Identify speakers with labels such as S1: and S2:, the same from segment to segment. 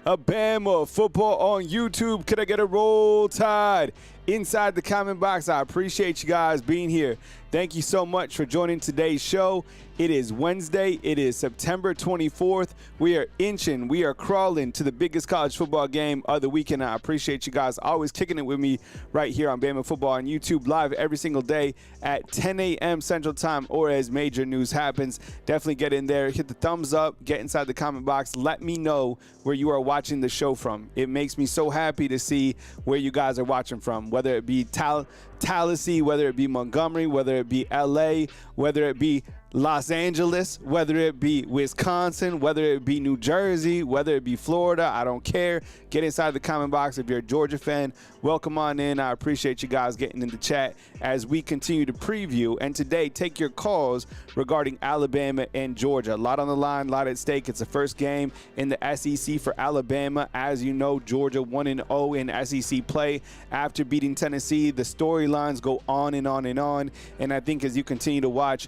S1: Bama football on YouTube. Can I get a roll tide? Inside the comment box, I appreciate you guys being here. Thank you so much for joining today's show. It is Wednesday. It is September 24th. We are crawling to the biggest college football game of the weekend. I appreciate you guys always kicking it with me right here on Bama Football on YouTube, live every single day at 10 a.m. Central Time, or as major news happens. Definitely get in there, hit the thumbs up, get inside the comment box. Let me know where you are watching the show from. It makes me so happy to see where you guys are watching from, whether it be Tallahassee, whether it be Montgomery, whether it be LA, whether it be Los Angeles, whether it be Wisconsin, whether it be New Jersey, whether it be Florida. I don't care. Get inside the comment box. If you're a Georgia fan, welcome on in. I appreciate you guys getting in the chat as we continue to preview and today take your calls regarding Alabama and Georgia. A lot on the line, a lot at stake. It's the first game in the SEC for Alabama. As you know, Georgia 1-0 in SEC play after beating Tennessee. The storylines go on and on and on. And I think as you continue to watch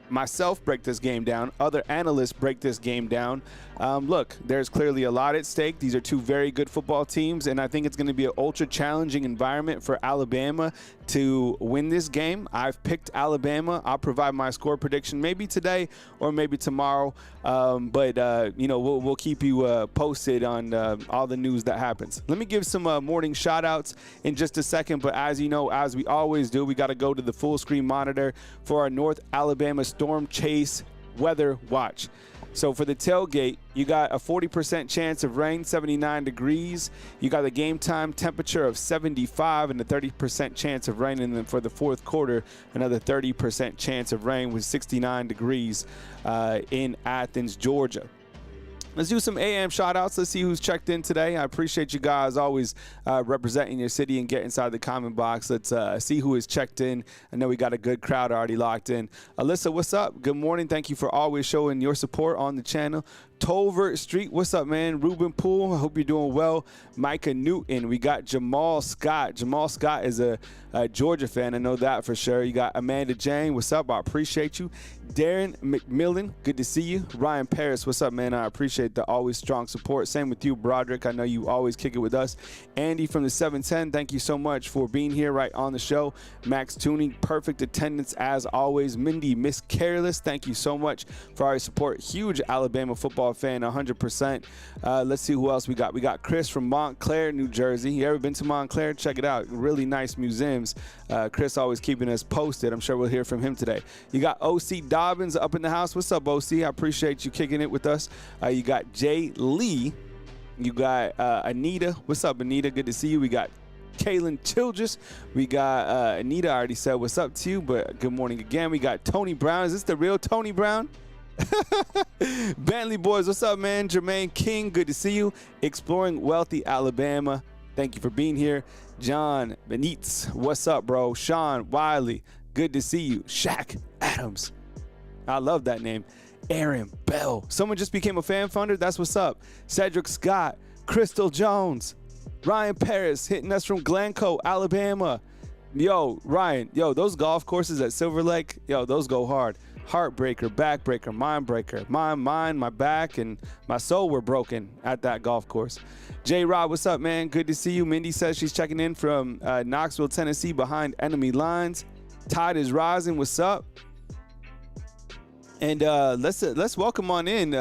S1: myself break this game down, other analysts break this game down, look, there's clearly a lot at stake. These are two very good football teams, and I think it's going to be an ultra challenging environment for Alabama to win this game. I've picked Alabama. I'll provide my score prediction maybe today or maybe tomorrow, but we'll keep you posted on all the news that happens. Let me give some morning shout outs in just a second, but as you know, as we always do, we got to go to the full screen monitor for our North Alabama storm chase weather watch. So for the tailgate, you got a 40% chance of rain, 79 degrees. You got the game time temperature of 75 and a 30% chance of rain. And then for the fourth quarter, another 30% chance of rain with 69 degrees in Athens, Georgia. Let's do some AM shout-outs. Let's see who's checked in today. I appreciate you guys always representing your city and get inside the comment box. Let's see who is checked in. I know we got a good crowd already locked in. Alyssa, what's up? Good morning. Thank you for always showing your support on the channel. Tolbert Street, what's up, man? Ruben Poole, I hope you're doing well. Micah Newton, we got Jamal Scott. Jamal Scott is a Georgia fan, I know that for sure. You got Amanda Jane, what's up? I appreciate you. Darren McMillan, good to see you. Ryan Paris, what's up, man? I appreciate the always strong support. Same with you, Broderick. I know you always kick it with us. Andy from the 710, thank you so much for being here right on the show. Max Tuning, perfect attendance as always. Mindy, Miss Careless, thank you so much for our support. Huge Alabama football fan, 100%. Let's see who else we got. We got Chris from Montclair, New Jersey. You ever been to Montclair? Check it out. Really nice museums. Chris always keeping us posted. I'm sure we'll hear from him today. You got OC Dobbins up in the house. What's up, OC? I appreciate you kicking it with us. You got Jay Lee. You got Anita. What's up, Anita? Good to see you. We got Kaylin Childress. We got Anita. I already said what's up to you, but good morning again. We got Tony Brown. Is this the real Tony Brown? Bentley boys, what's up, man? Jermaine King, good to see you. Exploring Wealthy Alabama, thank you for being here. John Benitez, what's up, bro? Sean Wiley, good to see you. Shaq Adams, I love that name. Aaron Bell, someone just became a fan funder, that's what's up. Cedric Scott, Crystal Jones, Ryan Paris hitting us from Glencoe, Alabama. Yo, Ryan, those golf courses at Silver Lake, those go hard. Heartbreaker, backbreaker, mindbreaker. My back, and my soul were broken at that golf course. J-Rod, what's up, man? Good to see you. Mindy says she's checking in from Knoxville, Tennessee, behind enemy lines. Tide is rising. What's up? And let's welcome on in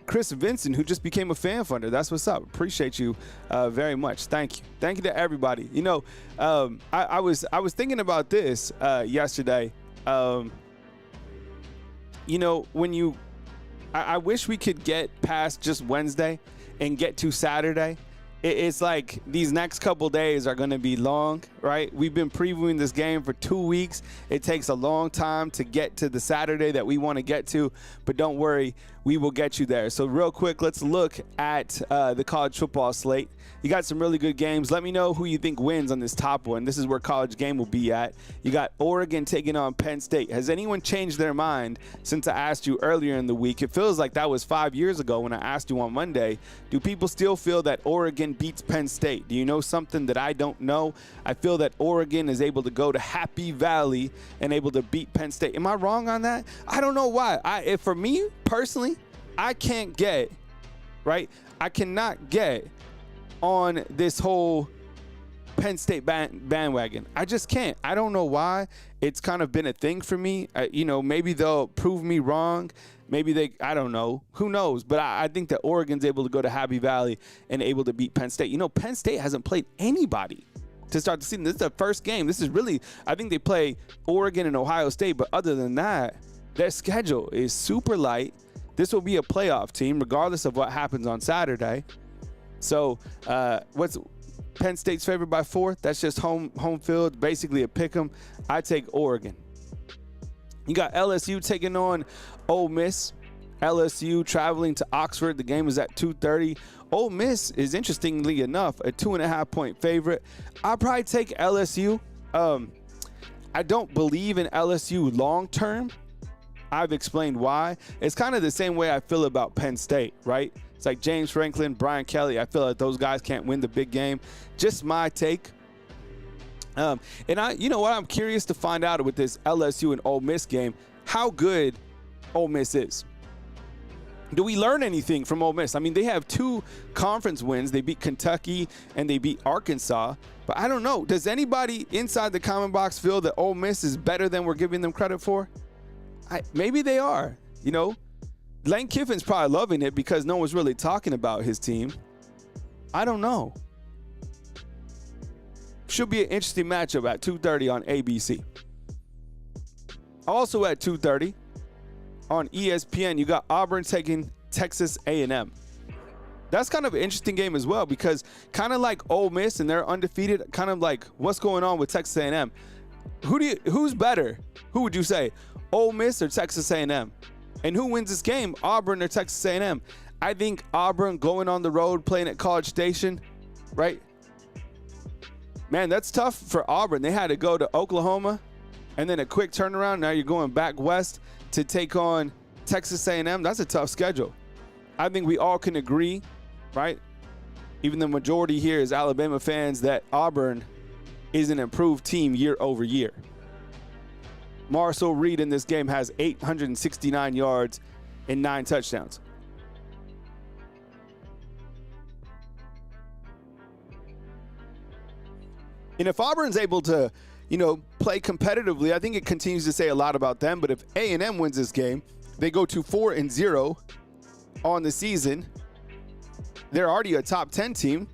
S1: Chris Vincent, who just became a fan funder. That's what's up. Appreciate you very much. Thank you. Thank you to everybody. I was thinking about this yesterday. I wish we could get past just Wednesday and get to Saturday. It's like these next couple days are going to be long, right? We've been previewing this game for 2 weeks. It takes a long time to get to the Saturday that we want to get to, but don't worry, we will get you there. So real quick, let's look at the college football slate. You got some really good games. Let me know who you think wins on this top one. This is where College Game will be at. You got Oregon taking on Penn State. Has anyone changed their mind since I asked you earlier in the week? It feels like that was 5 years ago when I asked you on Monday. Do people still feel that Oregon beats Penn State? Do you know something that I don't know? I feel that Oregon is able to go to Happy Valley and able to beat Penn State. Am I wrong on that? I don't know why. For me personally, I can't get right? I cannot get on this whole Penn State bandwagon. I just can't. I don't know why. It's kind of been a thing for me. Maybe they'll prove me wrong. Maybe I don't know. Who knows? But I think that Oregon's able to go to Happy Valley and able to beat Penn State. Penn State hasn't played anybody to start the season. This is the first game. This is really, I think they play Oregon and Ohio State. But other than that, their schedule is super light. This will be a playoff team regardless of what happens on Saturday. So what's Penn State's favored by 4? That's just home field, basically a pick 'em. I take Oregon. You got LSU taking on Ole Miss. LSU traveling to Oxford. The game is at 2:30. Ole Miss is, interestingly enough, a 2.5-point favorite. I'll probably take LSU. I don't believe in LSU long term. I've explained why. It's kind of the same way I feel about Penn State, right? It's like James Franklin, Brian Kelly. I feel like those guys can't win the big game. Just my take. And I'm curious to find out with this LSU and Ole Miss game, how good Ole Miss is. Do we learn anything from Ole Miss? I mean, they have 2 conference wins. They beat Kentucky and they beat Arkansas. But I don't know. Does anybody inside the comment box feel that Ole Miss is better than we're giving them credit for? Maybe they are. Lane Kiffin's probably loving it because no one's really talking about his team. I don't know. Should be an interesting matchup at 2:30 on ABC. Also at 2:30 on ESPN, you got Auburn taking Texas A&M. That's kind of an interesting game as well because kind of like Ole Miss and they're undefeated, kind of like what's going on with Texas A&M. Who's better? Who would you say? Ole Miss or Texas A&M? And who wins this game, Auburn or Texas A&M? I think Auburn going on the road, playing at College Station, right? Man, that's tough for Auburn. They had to go to Oklahoma and then a quick turnaround. Now you're going back west to take on Texas A&M. That's a tough schedule. I think we all can agree, right? Even the majority here is Alabama fans, that Auburn is an improved team year over year. Marcel Reed in this game has 869 yards and 9 touchdowns. And if Auburn's able to, play competitively, I think it continues to say a lot about them. But if A&M wins this game, they go to 4-0 on the season. They're already a top 10 team.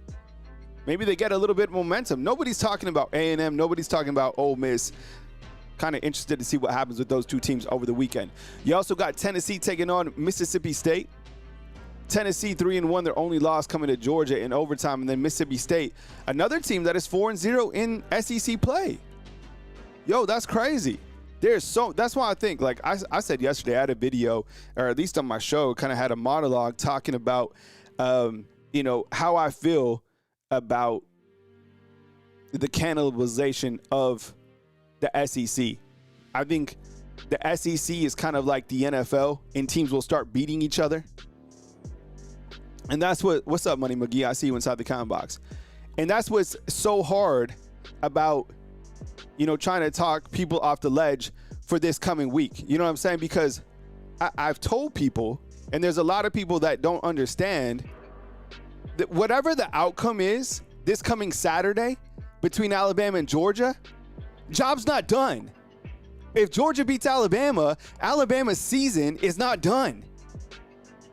S1: Maybe they get a little bit of momentum. Nobody's talking about A&M. Nobody's talking about Ole Miss. Kind of interested to see what happens with those 2 teams over the weekend. You also got Tennessee taking on Mississippi State. Tennessee 3-1, their only loss coming to Georgia in overtime. And then Mississippi State, another team that is 4-0 in SEC play. Yo, that's crazy. That's why I think, like I said yesterday, I had a video, or at least on my show, kind of had a monologue talking about, how I feel about the cannibalization of the SEC. I think the SEC is kind of like the NFL, and teams will start beating each other. And that's what's up, Money McGee? I see you inside the comment box. And that's what's so hard about, trying to talk people off the ledge for this coming week. You know what I'm saying? Because I've told people, and there's a lot of people that don't understand, that whatever the outcome is this coming Saturday between Alabama and Georgia, job's not done. If Georgia beats Alabama, Alabama's season is not done,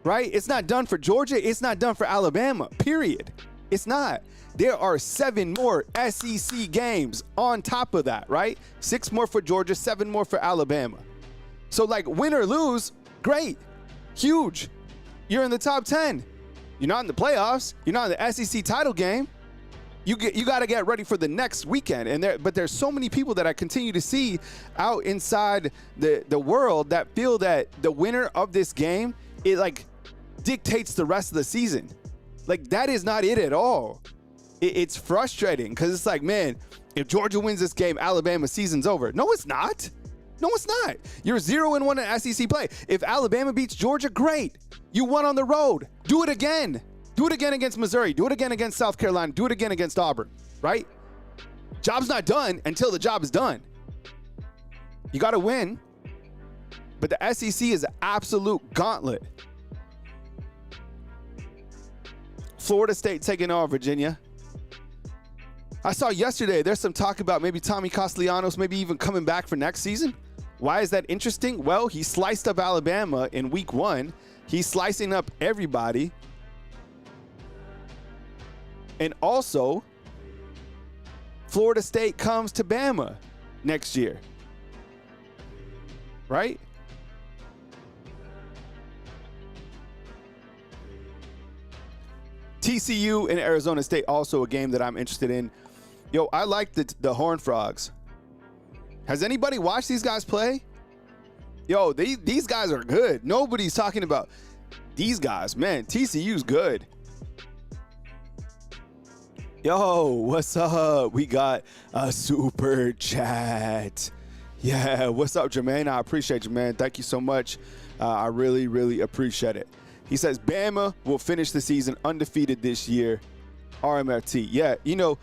S1: right? It's not done for Georgia. It's not done for Alabama, period. It's not. There are 7 more SEC games on top of that, right? 6 more for Georgia, 7 more for Alabama. So, like, win or lose, great, huge. You're in the top 10. You're not in the playoffs. You're not in the SEC title game. You got to get ready for the next weekend. But there's so many people that I continue to see out inside the world that feel that the winner of this game, it like dictates the rest of the season. Like, that is not it at all. It's frustrating because it's like, man, if Georgia wins this game, Alabama's season's over. No, it's not. No, it's not. You're 0-1 in SEC play. If Alabama beats Georgia, great. You won on the road. Do it again. Do it again against Missouri. Do it again against South Carolina. Do it again against Auburn, right? Job's not done until the job is done. You got to win. But the SEC is an absolute gauntlet. Florida State taking on Virginia. I saw yesterday there's some talk about maybe Tommy Castellanos maybe even coming back for next season. Why is that interesting? Well, he sliced up Alabama in week 1. He's slicing up everybody. And also, Florida State comes to Bama next year. Right? TCU and Arizona State, also a game that I'm interested in. Yo, I like the Horned Frogs. Has anybody watched these guys play? Yo, these guys are good. Nobody's talking about these guys. Man, TCU's good. Yo, what's up? We got a super chat. Yeah, what's up, Jermaine? I appreciate you, man. Thank you so much. I really, really appreciate it. He says, Bama will finish the season undefeated this year. RMFT. Yeah, you know,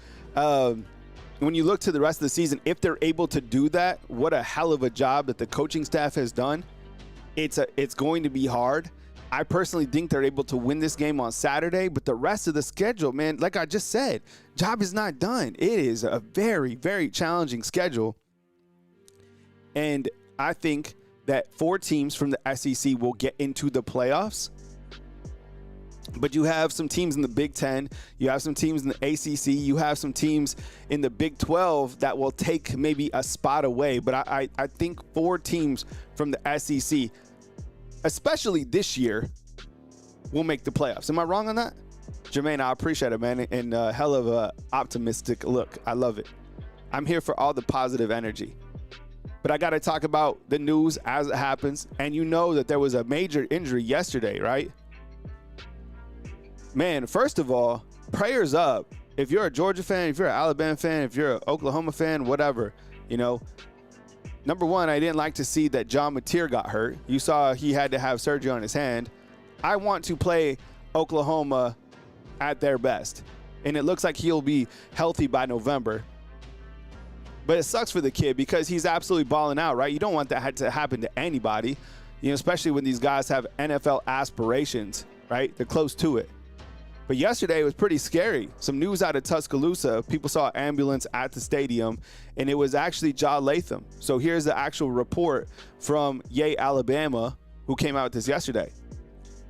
S1: when you look to the rest of the season, if they're able to do that, what a hell of a job that the coaching staff has done. It's going to be hard. I personally think they're able to win this game on Saturday, but the rest of the schedule, man, like I just said, job is not done. It is a very, very challenging schedule. And I think that 4 teams from the SEC will get into the playoffs. But you have some teams in the Big Ten, you have some teams in the ACC, you have some teams in the Big 12 that will take maybe a spot away. But I think 4 teams from the SEC, especially this year, will make the playoffs. Am I wrong on that? Jermaine, I appreciate it, man. And hell of a optimistic look. I love it. I'm here for all the positive energy. But I got to talk about the news as it happens. And you know that there was a major injury yesterday, right? Man, first of all, prayers up. If you're a Georgia fan, if you're an Alabama fan, if you're an Oklahoma fan, whatever, you know. Number one, I didn't like to see that John Mateer got hurt. You saw he had to have surgery on his hand. I want to play Oklahoma at their best. And it looks like he'll be healthy by November. But it sucks for the kid because he's absolutely balling out, right? You don't want that to happen to anybody, you know, especially when these guys have NFL aspirations, right? They're close to it. But yesterday it was pretty scary. Some news out of Tuscaloosa. People saw an ambulance at the stadium, and it was actually Ja Latham. So here's the actual report from Yay, Alabama, who came out with this yesterday.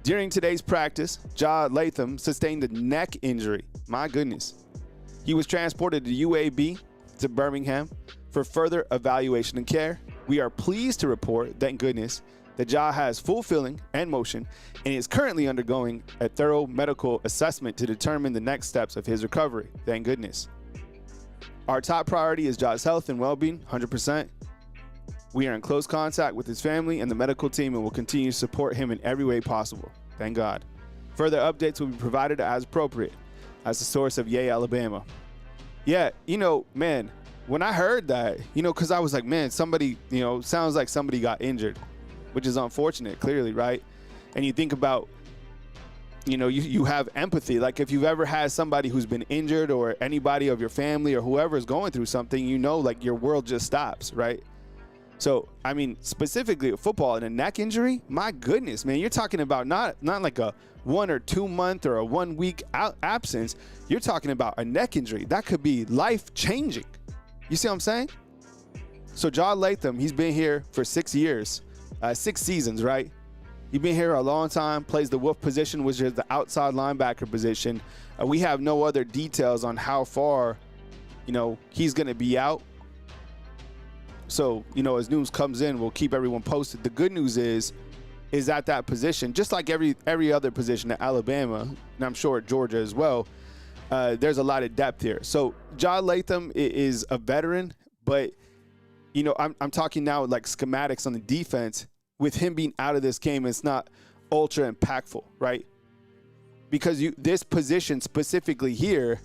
S1: During today's practice, Ja Latham sustained a neck injury. My goodness. He was transported to UAB to Birmingham for further evaluation and care. We are pleased to report, thank goodness, that Ja has full feeling and motion and is currently undergoing a thorough medical assessment to determine the next steps of his recovery. Thank goodness. Our top priority is Ja's health and well-being, 100%. We are in close contact with his family and the medical team and will continue to support him in every way possible. Thank God. Further updates will be provided as appropriate as the source of Yay, Alabama. Yeah, you know, man, when I heard that, you know, because I was like, man, somebody, you know, sounds like somebody got injured, which is unfortunate, clearly, right? And you think about, you know, you have empathy. Like if you've ever had somebody who's been injured or anybody of your family or whoever is going through something, you know, like your world just stops, right? So, I mean, specifically football and a neck injury, my goodness, man, you're talking about not like a 1 or 2 month or a 1 week absence. You're talking about a neck injury. That could be life changing. You see what I'm saying? So Ja Latham, he's been here for 6 years, 6 seasons, right? He's been here a long time, plays the wolf position, which is the outside linebacker position. We have no other details on how far, you know, he's going to be out. So, you know, as news comes in, we'll keep everyone posted. The good news is at that position, just like every other position at Alabama, and I'm sure at Georgia as well, there's a lot of depth here. So Ja Latham is a veteran, but, you know, I'm talking now like schematics on the defense. With him being out of this game, it's not ultra impactful, right? Because this position specifically here,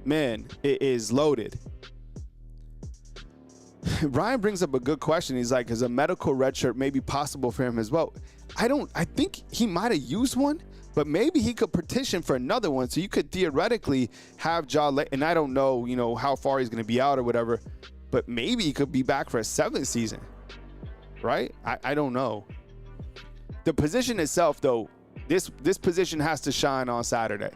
S1: man, it is loaded. Ryan brings up a good question. He's like, is a medical redshirt maybe possible for him as well? I think he might have used one, but maybe he could petition for another one. So you could theoretically have and I don't know, you know, how far he's going to be out or whatever, but maybe he could be back for a 7th season, right? I don't know. The position itself, though, This position has to shine on Saturday.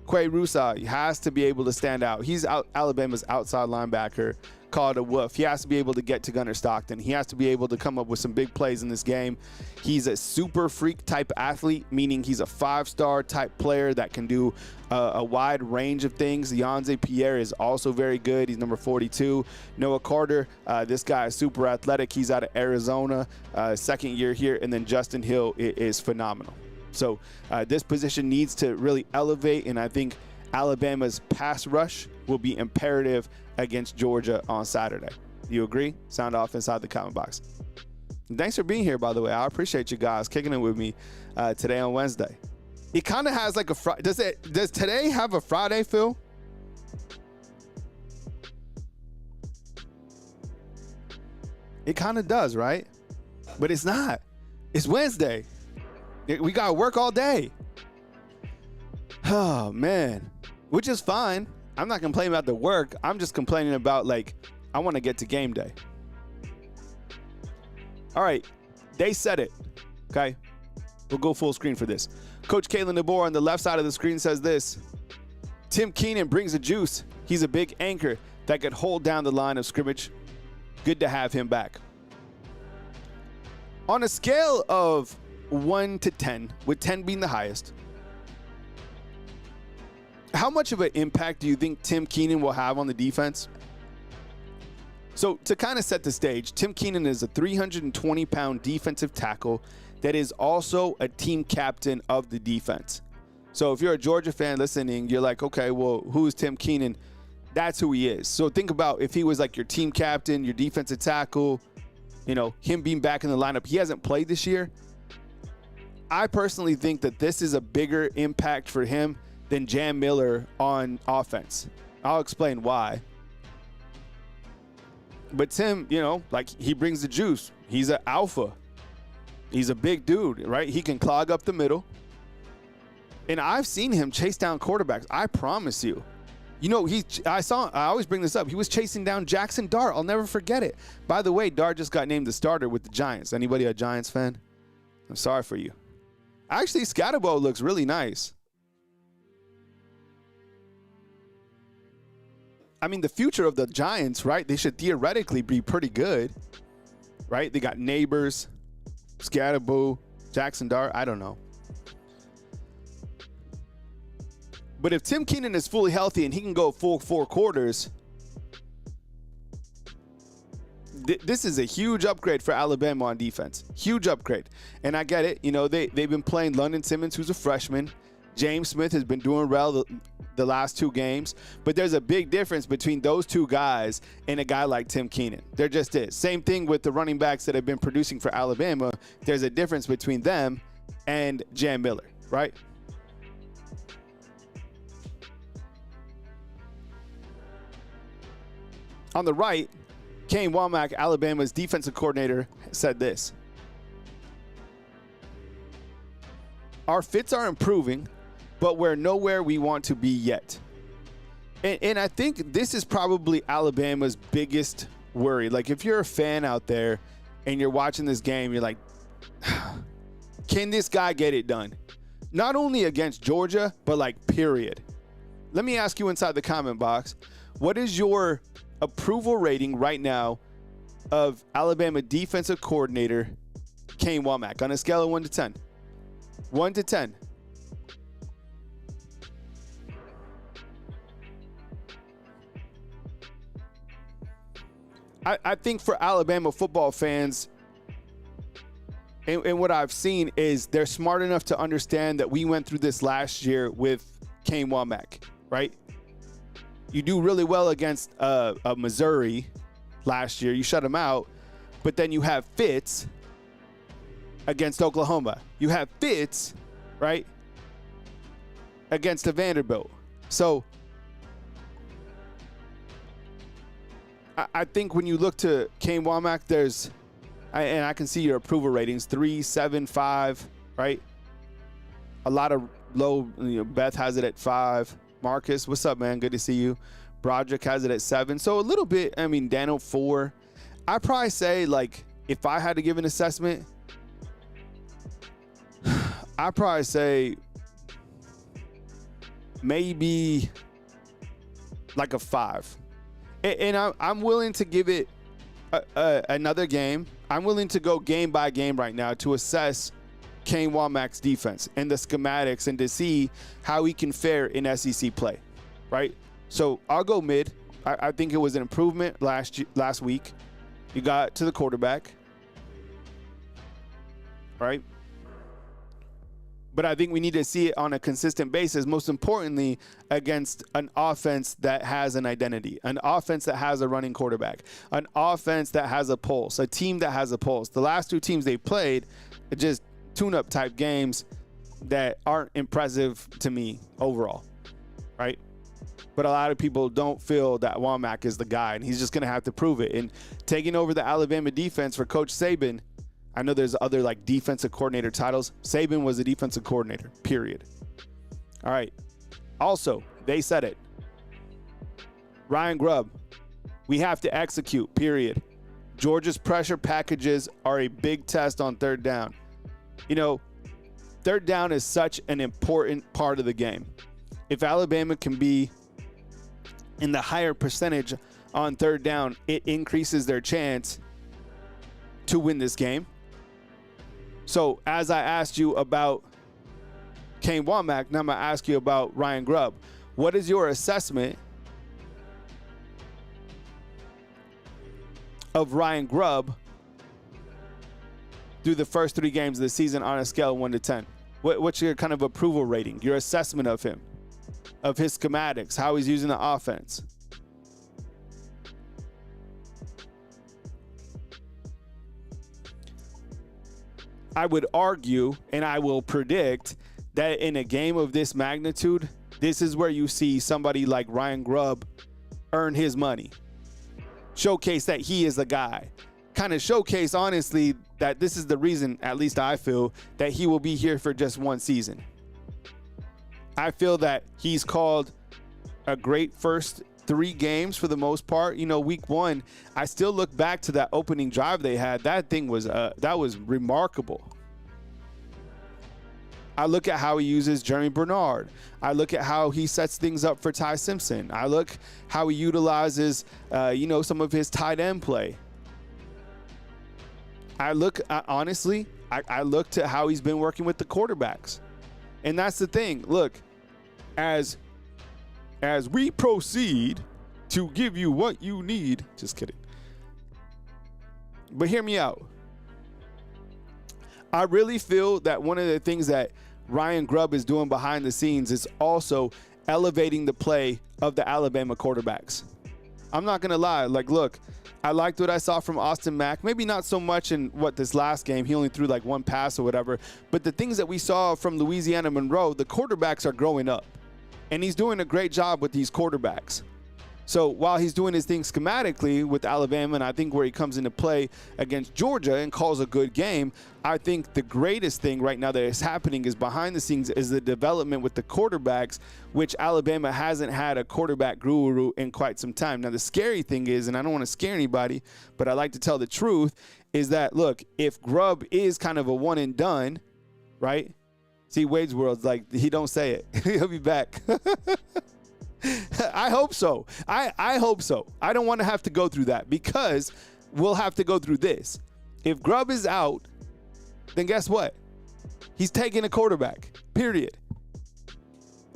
S1: Quay Rusa has to be able to stand out. He's Alabama's outside linebacker called a wolf. He has to be able to get to Gunnar Stockton. He has to be able to come up with some big plays in this game. He's a super freak type athlete, meaning he's a 5-star type player that can do a wide range of things. Yonze Pierre is also very good. He's number 42. Noah Carter, this guy is super athletic. He's out of Arizona, second year here. And then Justin Hill is phenomenal. So this position needs to really elevate, and I think Alabama's pass rush will be imperative against Georgia on Saturday. You agree? Sound off inside the comment box. And thanks for being here, by the way. I appreciate you guys kicking it with me today on Wednesday. It kind of has like a Friday. Does today have a Friday feel? It kind of does, right? But it's not. It's Wednesday. We got to work all day. Oh, man. Which is fine. I'm not complaining about the work. I'm just complaining about, like, I want to get to game day. All right. They said it. Okay. We'll go full screen for this. Coach Kalen DeBoer on the left side of the screen says this. Tim Keenan brings the juice. He's a big anchor that could hold down the line of scrimmage. Good to have him back. On a scale of 1 to 10, with 10 being the highest, how much of an impact do you think Tim Keenan will have on the defense? So to kind of set the stage, Tim Keenan is a 320-pound defensive tackle that is also a team captain of the defense. So if you're a Georgia fan listening, you're like, okay, well, who's Tim Keenan? That's who he is. So think about if he was like your team captain, your defensive tackle, you know, him being back in the lineup. He hasn't played this year. I personally think that this is a bigger impact for him than Jam Miller on offense. I'll explain why. But Tim, you know, like, he brings the juice. He's an alpha. He's a big dude, right? He can clog up the middle. And I've seen him chase down quarterbacks. I promise you. You know, I always bring this up. He was chasing down Jackson Dart. I'll never forget it. By the way, Dart just got named the starter with the Giants. Anybody a Giants fan? I'm sorry for you. Actually, Scatterbo looks really nice. I mean, the future of the Giants, right? They should theoretically be pretty good, right? They got Neighbors, Scatterbo, Jackson Dart. I don't know. But if Tim Keenan is fully healthy and he can go full 4 quarters, this is a huge upgrade for Alabama on defense. Huge upgrade. And I get it. You know, they've been playing London Simmons, who's a freshman. James Smith has been doing well the last 2 games. But there's a big difference between those 2 guys and a guy like Tim Keenan. There just is. Same thing with the running backs that have been producing for Alabama. There's a difference between them and Jam Miller, right? On the right, Kane Womack, Alabama's defensive coordinator, said this. Our fits are improving, but we're nowhere we want to be yet. And I think this is probably Alabama's biggest worry. Like, if you're a fan out there and you're watching this game, you're like, can this guy get it done? Not only against Georgia, but like, period. Let me ask you inside the comment box, what is your approval rating right now of Alabama defensive coordinator Kane Womack on a scale of 1 to 10? 1 to 10. I think for Alabama football fans, and what I've seen is they're smart enough to understand that we went through this last year with Kane Womack, right? You do really well against Missouri last year. You shut them out. But then you have fits against Oklahoma. You have fits, right, against a Vanderbilt. So I think when you look to Kane Womack, and I can see your approval ratings, 3, 7, 5, right? A lot of low, Beth has it at 5. Marcus, what's up, man? Good to see you. Broderick has it at 7. So a little bit, Daniel 4. I'd probably say, like, if I had to give an assessment, I'd probably say maybe like a 5. And I'm willing to give it another game. I'm willing to go game by game right now to assess Kane Wommack's defense and the schematics and to see how he can fare in SEC play, right? So I'll go mid. I think it was an improvement last week. You got to the quarterback, right? But I think we need to see it on a consistent basis, most importantly, against an offense that has an identity, an offense that has a running quarterback, an offense that has a pulse, a team that has a pulse. The last 2 teams they played are just tune-up type games that aren't impressive to me overall, right? But a lot of people don't feel that Wommack is the guy, and he's just going to have to prove it. And taking over the Alabama defense for Coach Saban, I know there's other like defensive coordinator titles. Saban was a defensive coordinator, period. All right. Also, they said it. Ryan Grubb, we have to execute, period. Georgia's pressure packages are a big test on third down. You know, third down is such an important part of the game. If Alabama can be in the higher percentage on third down, it increases their chance to win this game. So as I asked you about Kane Wommack, now I'm going to ask you about Ryan Grubb. What is your assessment of Ryan Grubb through the first 3 games of the season on a scale of 1 to 10? What's your kind of approval rating, your assessment of him, of his schematics, how he's using the offense? I would argue, and I will predict, that in a game of this magnitude, this is where you see somebody like Ryan Grubb earn his money. Showcase that he is the guy. Kind of showcase, honestly, that this is the reason, at least I feel, that he will be here for just 1 season. I feel that he's called a great first 3 games for the most part. You know, week 1, I still look back to that opening drive they had. That thing was that was remarkable. I look at how he uses Jeremy Bernard. I look at how he sets things up for Ty Simpson. I look how he utilizes, some of his tight end play. I look, honestly, I look to how he's been working with the quarterbacks. And that's the thing. Look, as we proceed to give you what you need, just kidding. But hear me out. I really feel that one of the things that Ryan Grubb is doing behind the scenes is also elevating the play of the Alabama quarterbacks. I'm not going to lie. Like, look, I liked what I saw from Austin Mack. Maybe not so much in this last game. He only threw like 1 pass or whatever. But the things that we saw from Louisiana Monroe, the quarterbacks are growing up. And he's doing a great job with these quarterbacks. So while he's doing his thing schematically with Alabama, and I think where he comes into play against Georgia and calls a good game, I think the greatest thing right now that is happening is behind the scenes is the development with the quarterbacks, which Alabama hasn't had a quarterback guru in quite some time. Now, the scary thing is, and I don't want to scare anybody, but I like to tell the truth, is that, look, if Grubb is kind of a one and done, right? See, Wade's World's like, he don't say it. He'll be back. I hope so. I hope so. I don't want to have to go through that because we'll have to go through this. If Grubb is out, then guess what? He's taking a quarterback, period.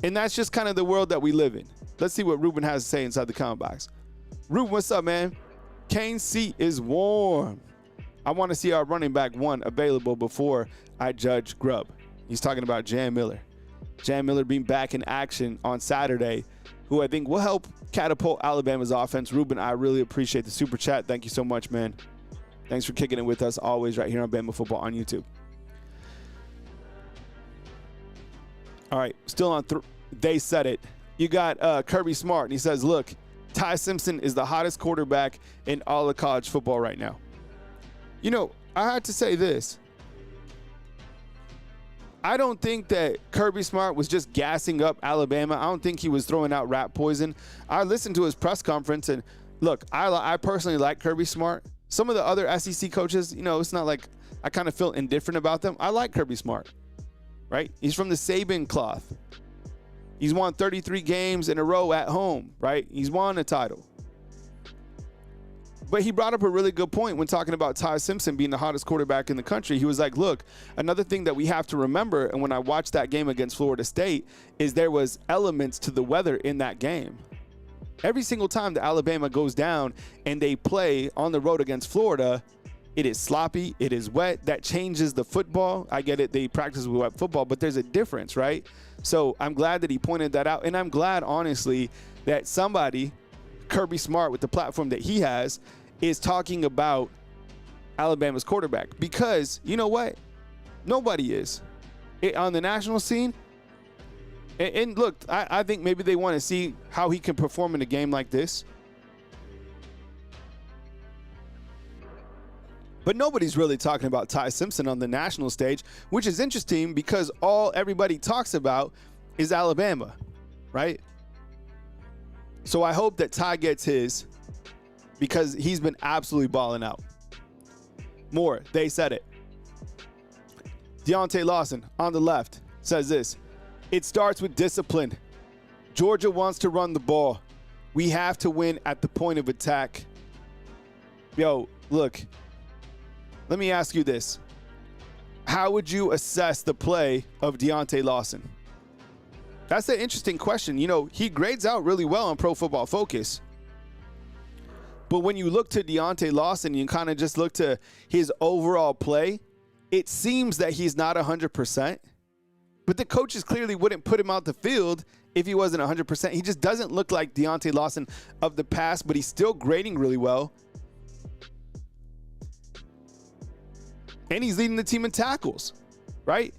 S1: And that's just kind of the world that we live in. Let's see what Ruben has to say inside the comment box. Ruben, what's up, man? Kane's seat is warm. I want to see our running back 1 available before I judge Grubb. He's talking about Jan Miller. Jan Miller being back in action on Saturday, who I think will help catapult Alabama's offense. Ruben, I really appreciate the super chat. Thank you so much, man. Thanks for kicking it with us always right here on Bama Football on YouTube. All right, still on they said it. You got Kirby Smart, and he says, look, Ty Simpson is the hottest quarterback in all of college football right now. You know, I had to say this. I don't think that Kirby Smart was just gassing up Alabama. I don't think he was throwing out rat poison. I listened to his press conference, and look, I personally like Kirby Smart. Some of the other SEC coaches, you know, it's not like I kind of feel indifferent about them. I like Kirby Smart. right? He's from the Saban cloth. He's won 33 games in a row at home, right? He's won a title. But he brought up a really good point when talking about Ty Simpson being the hottest quarterback in the country. He was like, look, another thing that we have to remember, and when I watched that game against Florida State, is there was elements to the weather in that game. Every single time that Alabama goes down and they play on the road against Florida, it is sloppy, it is wet. That changes the football. I get it, they practice with wet football, but there's a difference, right? So I'm glad that he pointed that out, and I'm glad, honestly, that somebody, Kirby Smart, with the platform that he has, is talking about Alabama's quarterback, because you know what? Nobody is. On the national scene, and look, I think maybe they want to see how he can perform in a game like this. But nobody's really talking about Ty Simpson on the national stage, which is interesting because all everybody talks about is Alabama, right? So I hope that Ty gets his, because he's been absolutely balling out. More, they said it. Deontay Lawson on the left says this: it starts with discipline. Georgia wants to run the ball. We have to win at the point of attack. Yo, look, let me ask you this. How would you assess the play of Deontay Lawson? That's an interesting question. You know, he grades out really well on Pro Football Focus. But when you look to Deontay Lawson, you kind of just look to his overall play, it seems that he's not 100%. But the coaches clearly wouldn't put him out the field if he wasn't 100%. He just doesn't look like Deontay Lawson of the past, but he's still grading really well. And he's leading the team in tackles, right?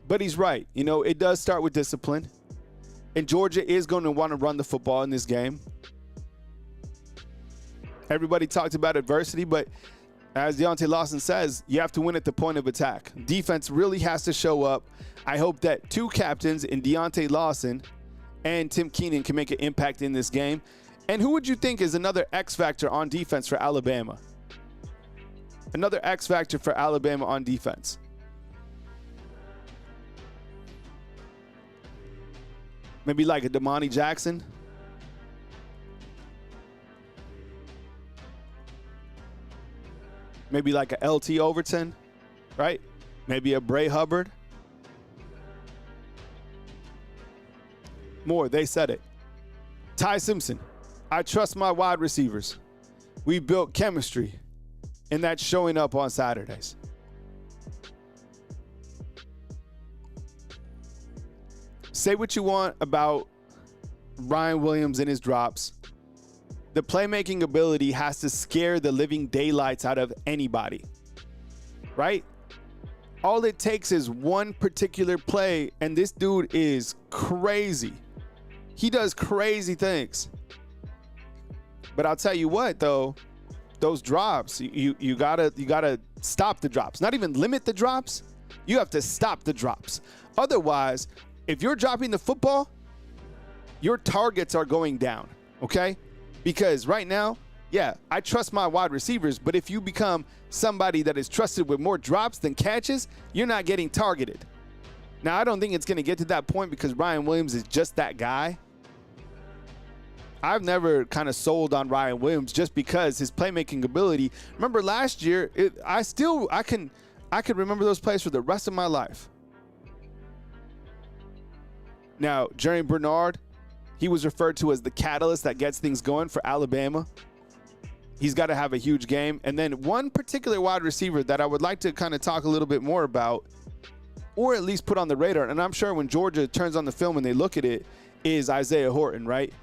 S1: But he's right. You know, it does start with discipline. And Georgia is going to want to run the football in this game. Everybody talked about adversity, but as Deontay Lawson says, you have to win at the point of attack. Defense really has to show up. I hope that two captains in Deontay Lawson and Tim Keenan can make an impact in this game. And who would you think is another X factor on defense for Alabama? Another X factor for Alabama on defense. Maybe like a Damani Jackson. Maybe like a LT Overton, right? Maybe a Bray Hubbard. More, they said it. Ty Simpson, I trust my wide receivers. We built chemistry, and that's showing up on Saturdays. Say what you want about Ryan Williams and his drops. The playmaking ability has to scare the living daylights out of anybody, right? All it takes is one particular play, and this dude is crazy. He does crazy things. But I'll tell you what, though, those drops, you gotta stop the drops. Not even limit the drops. You have to stop the drops. Otherwise, if you're dropping the football, your targets are going down, okay? Because right now, yeah, I trust my wide receivers, but if you become somebody that is trusted with more drops than catches, you're not getting targeted. Now, I don't think it's going to get to that point because Ryan Williams is just that guy. I've never kind of sold on Ryan Williams just because his playmaking ability. Remember last year, I can remember those plays for the rest of my life. Now, Jerry Bernard, he was referred to as the catalyst that gets things going for Alabama. He's got to have a huge game. And then one particular wide receiver that I would like to kind of talk a little bit more about, or at least put on the radar, and I'm sure when Georgia turns on the film and they look at it, is Isaiah Horton, right?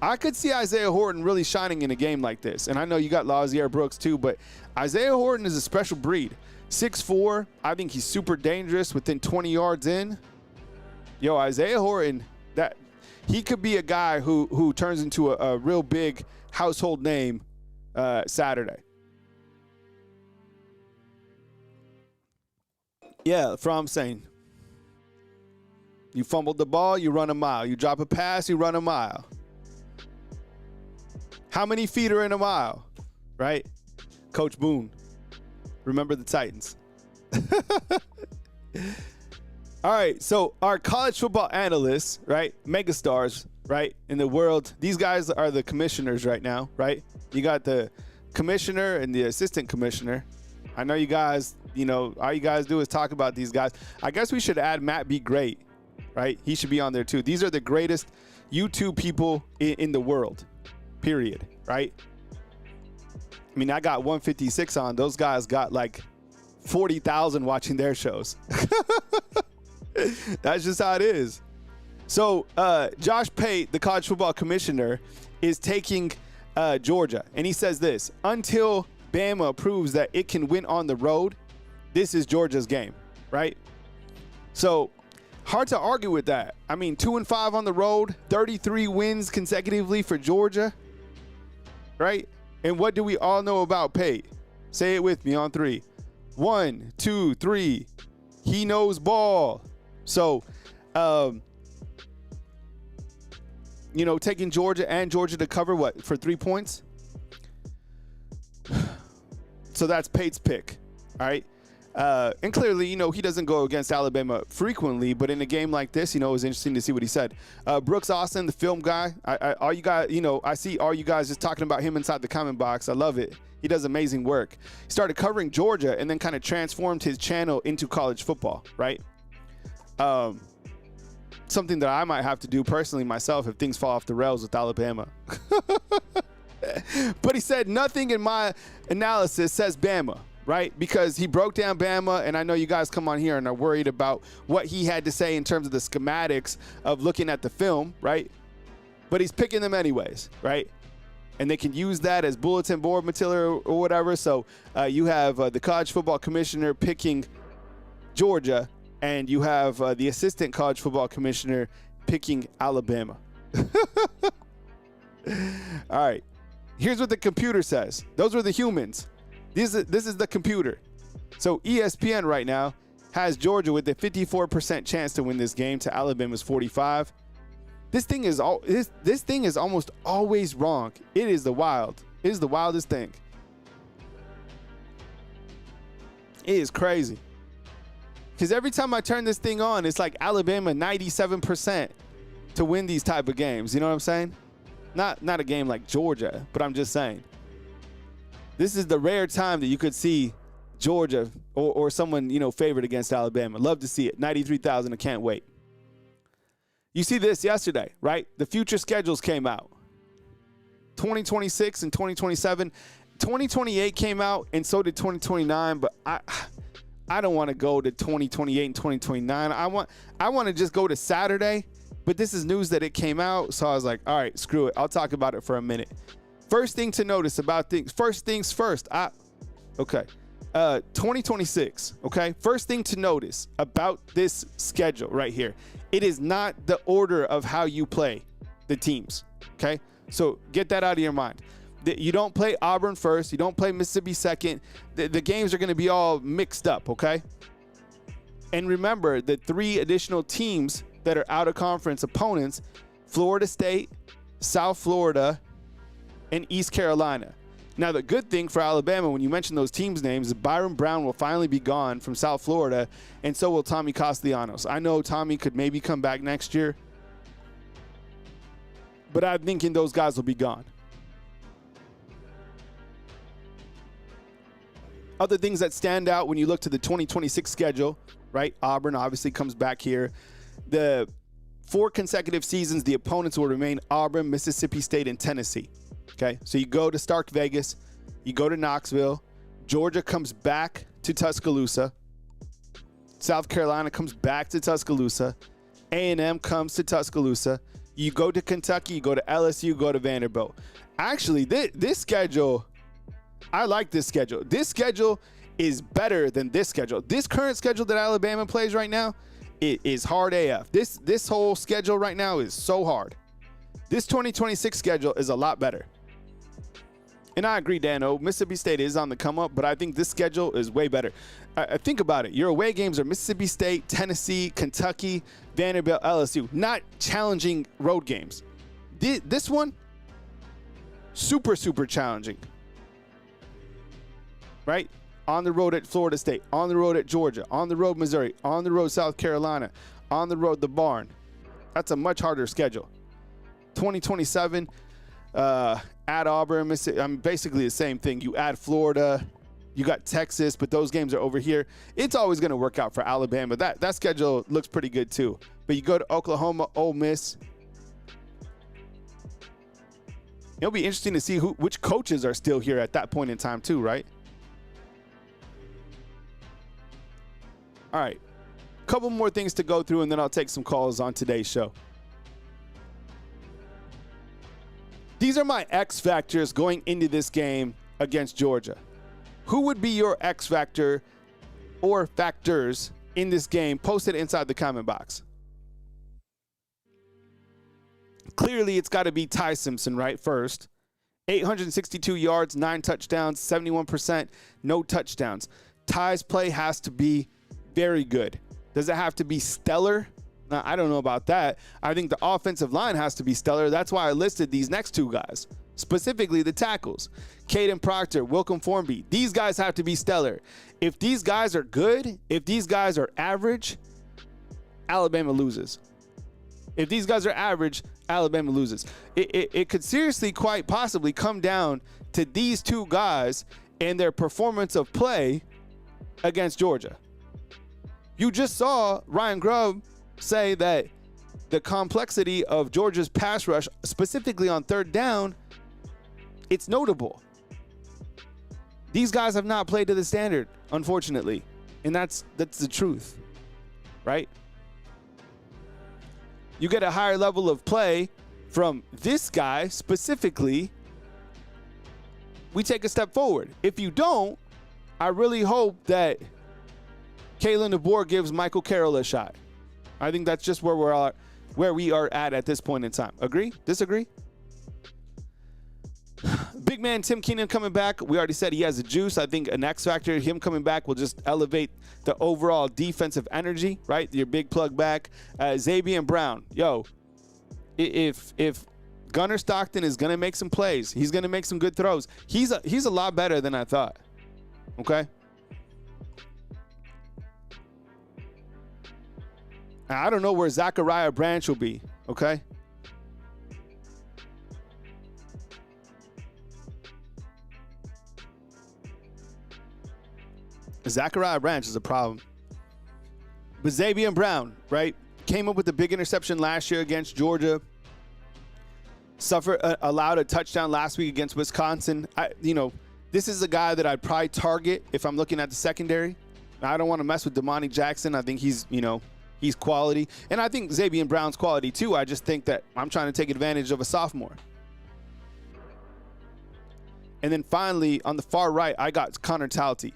S1: I could see Isaiah Horton really shining in a game like this. And I know you got Lazier Brooks too, but Isaiah Horton is a special breed. 6'4", I think he's super dangerous within 20 yards in. Yo, Isaiah Horton, that he could be a guy who turns into a real big household name Saturday. Yeah, from saying, you fumbled the ball, you run a mile. You drop a pass, you run a mile. How many feet are in a mile, right? Coach Boone. Remember the Titans. All right, so our college football analysts, right, megastars, right, in the world, these guys are the commissioners right now, right? You got the commissioner and the assistant commissioner. I know you guys, all you guys do is talk about these guys. I guess we should add Matt Be Great, right? He should be on there too. These are the greatest YouTube people in the world, period, right? I mean, I got 156 on. Those guys got like 40,000 watching their shows. That's just how it is. So Josh Pate, the college football commissioner, is taking Georgia. And he says this: until Bama proves that it can win on the road, this is Georgia's game, right? So hard to argue with that. I mean, 2-5 on the road, 33 wins consecutively for Georgia, right? And what do we all know about Pate? Say it with me on 3. 1, 2, 3. He knows ball. So, taking Georgia and Georgia to cover what for 3 points. So that's Pate's pick. All right. And clearly, he doesn't go against Alabama frequently, but in a game like this, it was interesting to see what he said. Brooks Austin, the film guy, I see all you guys just talking about him inside the comment box. I love it. He does amazing work. He started covering Georgia and then kind of transformed his channel into college football, right? Something that I might have to do personally myself if things fall off the rails with Alabama. But he said nothing in my analysis says Bama, right? Because he broke down Bama, and I know you guys come on here and are worried about what he had to say in terms of the schematics of looking at the film, right? But he's picking them anyways, right? And they can use that as bulletin board material or whatever. So you have the college football commissioner picking Georgia, and you have the assistant college football commissioner picking Alabama. All right. Here's what the computer says. Those were the humans. This is the computer. So ESPN right now has Georgia with a 54% chance to win this game to Alabama's 45. This thing is almost always wrong. It is the wildest thing. It is crazy. Because every time I turn this thing on, it's like Alabama 97% to win these type of games. You know what I'm saying? Not a game like Georgia, but I'm just saying. This is the rare time that you could see Georgia or someone, favored against Alabama. Love to see it. 93,000. I can't wait. You see this yesterday, right? The future schedules came out. 2026 and 2027. 2028 came out, and so did 2029, but I don't want to go to 2028 and 2029. I want to just go to Saturday, but this is news that it came out, so I was like, all right, screw it. I'll talk about it for a minute. First thing to notice about things. First things first. 2026. Okay. First thing to notice about this schedule right here. It is not the order of how you play the teams. Okay. So get that out of your mind. You don't play Auburn first. You don't play Mississippi second. The games are going to be all mixed up. Okay. And remember the 3 additional teams that are out of conference opponents: Florida State, South Florida, and East Carolina. Now, the good thing for Alabama, when you mention those teams' names, is Byron Brown will finally be gone from South Florida, and so will Tommy Castellanos. I know Tommy could maybe come back next year, but I'm thinking those guys will be gone. Other things that stand out when you look to the 2026 schedule, right? Auburn obviously comes back here. The 4 consecutive seasons, the opponents will remain Auburn, Mississippi State, and Tennessee. Okay, so you go to Stark Vegas, you go to Knoxville, Georgia comes back to Tuscaloosa, South Carolina comes back to Tuscaloosa, A&M comes to Tuscaloosa, you go to Kentucky, you go to LSU, go to Vanderbilt. Actually, this schedule, I like this schedule. This schedule is better than this schedule. This current schedule that Alabama plays right now, it is hard AF. This whole schedule right now is so hard. This 2026 schedule is a lot better. And I agree, Dano, Mississippi State is on the come up, but I think this schedule is way better. Think about it. Your away games are Mississippi State, Tennessee, Kentucky, Vanderbilt, LSU. Not challenging road games. This one, super, super challenging. right? On the road at Florida State, on the road at Georgia, on the road Missouri, on the road South Carolina, on the road the Barn. That's a much harder schedule. 2027 at Auburn, Mississippi. I mean, basically the same thing. You add Florida, you got Texas, but those games are over here. It's always going to work out for Alabama. That schedule looks pretty good too. But you go to Oklahoma, Ole Miss. It'll be interesting to see which coaches are still here at that point in time too, right? All right, couple more things to go through, and then I'll take some calls on today's show. These are my X factors going into this game against Georgia. Who would be your X factor or factors in this game? Post it inside the comment box. Clearly, it's got to be Ty Simpson, right? First, 862 yards, 9 touchdowns, 71%, no touchdowns. Ty's play has to be very good. Does it have to be stellar? I don't know about that. I think the offensive line has to be stellar. That's why I listed these next two guys, specifically the tackles. Caden Proctor, Wilcom Formby. These guys have to be stellar. If these guys are good, if these guys are average, Alabama loses. If these guys are average, Alabama loses. It could seriously, quite possibly, come down to these two guys and their performance of play against Georgia. You just saw Ryan Grubb say that the complexity of Georgia's pass rush, specifically on third down, it's notable. These guys have not played to the standard, unfortunately, and that's the truth, right? You get a higher level of play from this guy specifically, we take a step forward. If you don't, I really hope that Kalen DeBoer gives Michael Carroll a shot. I think that's just where we are at this point in time. Agree? Disagree? Big man Tim Keenan coming back. We already said he has the juice. I think an X factor, him coming back will just elevate the overall defensive energy, right? Your big plug back. Xavier Brown, yo, if Gunnar Stockton is going to make some plays, he's going to make some good throws. He's a lot better than I thought, okay? I don't know where Zachariah Branch will be, okay? Zachariah Branch is a problem. But Xavier Brown, right, came up with a big interception last year against Georgia. Allowed a touchdown last week against Wisconsin. This is a guy that I'd probably target if I'm looking at the secondary. I don't want to mess with Damani Jackson. I think he's quality. And I think Xavier Brown's quality too. I just think that I'm trying to take advantage of a sophomore. And then finally, on the far right, I got Connor Talty.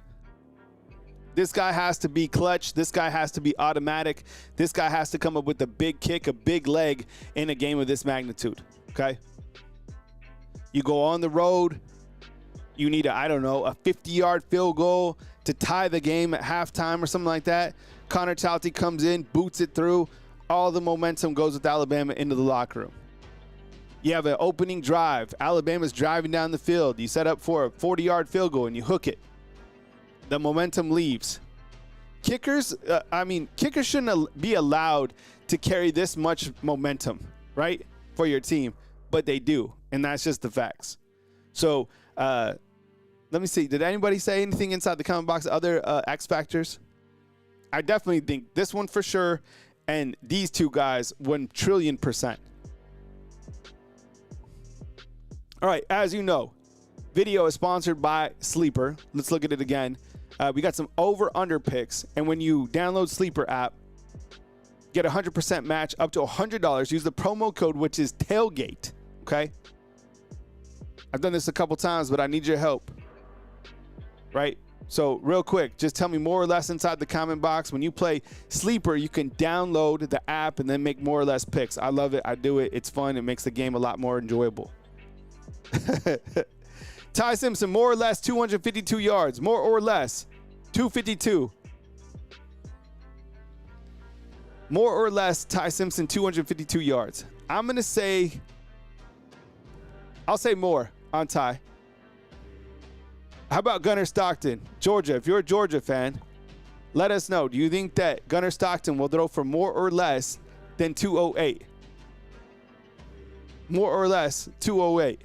S1: This guy has to be clutch. This guy has to be automatic. This guy has to come up with a big kick, a big leg in a game of this magnitude, okay? You go on the road. You need a 50-yard field goal to tie the game at halftime or something like that. Connor Talty comes in, boots it through. All the momentum goes with Alabama into the locker room. You have an opening drive. Alabama's driving down the field. You set up for a 40-yard field goal and you hook it. The momentum leaves. Kickers shouldn't be allowed to carry this much momentum, right, for your team, but they do, and that's just the facts. So let me see. Did anybody say anything inside the comment box? Other X factors? I definitely think this one for sure, and these two guys 1,000,000,000%. All right, as you know, video is sponsored by Sleeper. Let's look at it again. We got some over-under picks, and when you download Sleeper app, get a 100% match up to $100. Use the promo code, which is tailgate, okay? I've done this a couple times, but I need your help, right? So real quick, just tell me more or less inside the comment box. When you play Sleeper, you can download the app and then make more or less picks. I love it. I do it. It's fun. It makes the game a lot more enjoyable. Ty Simpson, more or less 252 yards. More or less 252. More or less Ty Simpson, 252 yards. I'm going to say, I'll say more on Ty. How about Gunnar Stockton, Georgia? If you're a Georgia fan, let us know. Do you think that Gunnar Stockton will throw for more or less than 208? More or less 208.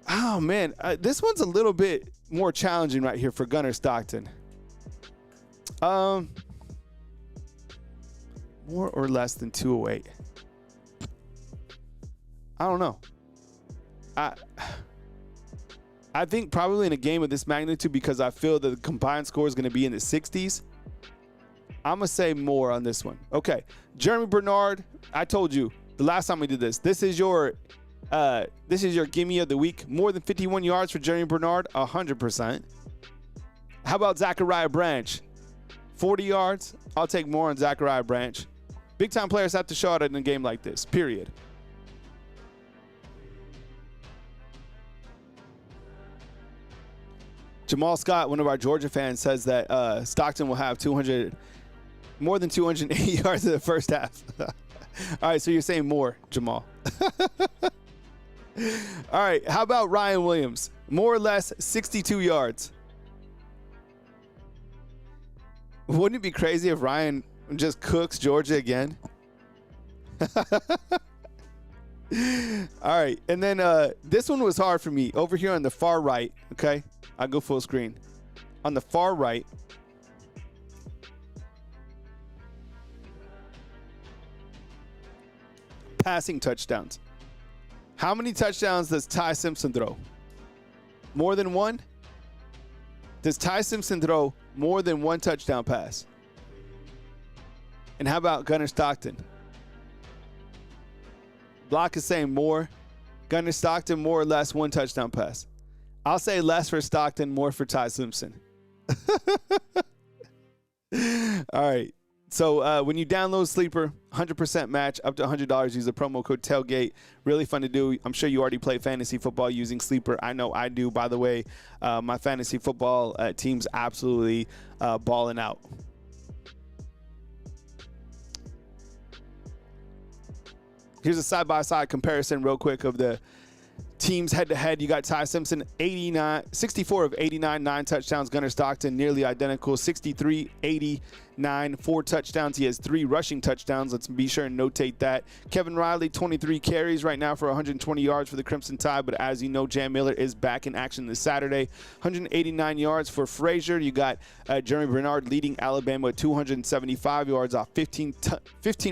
S1: Oh, man. This one's a little bit more challenging right here for Gunnar Stockton. More or less than 208. I don't know. I think probably in a game of this magnitude, because I feel that the combined score is going to be in the 60s, I'm going to say more on this one. Okay. Jeremy Bernard, I told you the last time we did this. This is your gimme of the week. More than 51 yards for Jeremy Bernard, 100%. How about Zachariah Branch? 40 yards. I'll take more on Zachariah Branch. Big-time players have to show out in a game like this, period. Jamal Scott, one of our Georgia fans, says that Stockton will have more than 280 yards in the first half. All right, so you're saying more, Jamal. All right, how about Ryan Williams? More or less 62 yards. Wouldn't it be crazy if Ryan just cooks Georgia again? All right, and then this one was hard for me. Over here on the far right, okay? I'll go full screen. On the far right, passing touchdowns. How many touchdowns does Ty Simpson throw? More than one? Does Ty Simpson throw more than one touchdown pass? And how about Gunnar Stockton? Block is saying more. Gunnar Stockton, more or less one touchdown pass. I'll say less for Stockton, more for Ty Simpson. All right. So when you download Sleeper, 100% match up to $100. Use the promo code TAILGATE. Really fun to do. I'm sure you already play fantasy football using Sleeper. I know I do. By the way, my fantasy football team's absolutely balling out. Here's a side-by-side comparison real quick of the teams head-to-head. You got Ty Simpson, 64 of 89, 9 touchdowns. Gunnar Stockton, nearly identical, 63, 89, 4 touchdowns. He has 3 rushing touchdowns. Let's be sure and notate that. Kevin Riley, 23 carries right now for 120 yards for the Crimson Tide. But as you know, Jam Miller is back in action this Saturday. 189 yards for Frazier. You got Jeremy Bernard leading Alabama with 275 yards off 15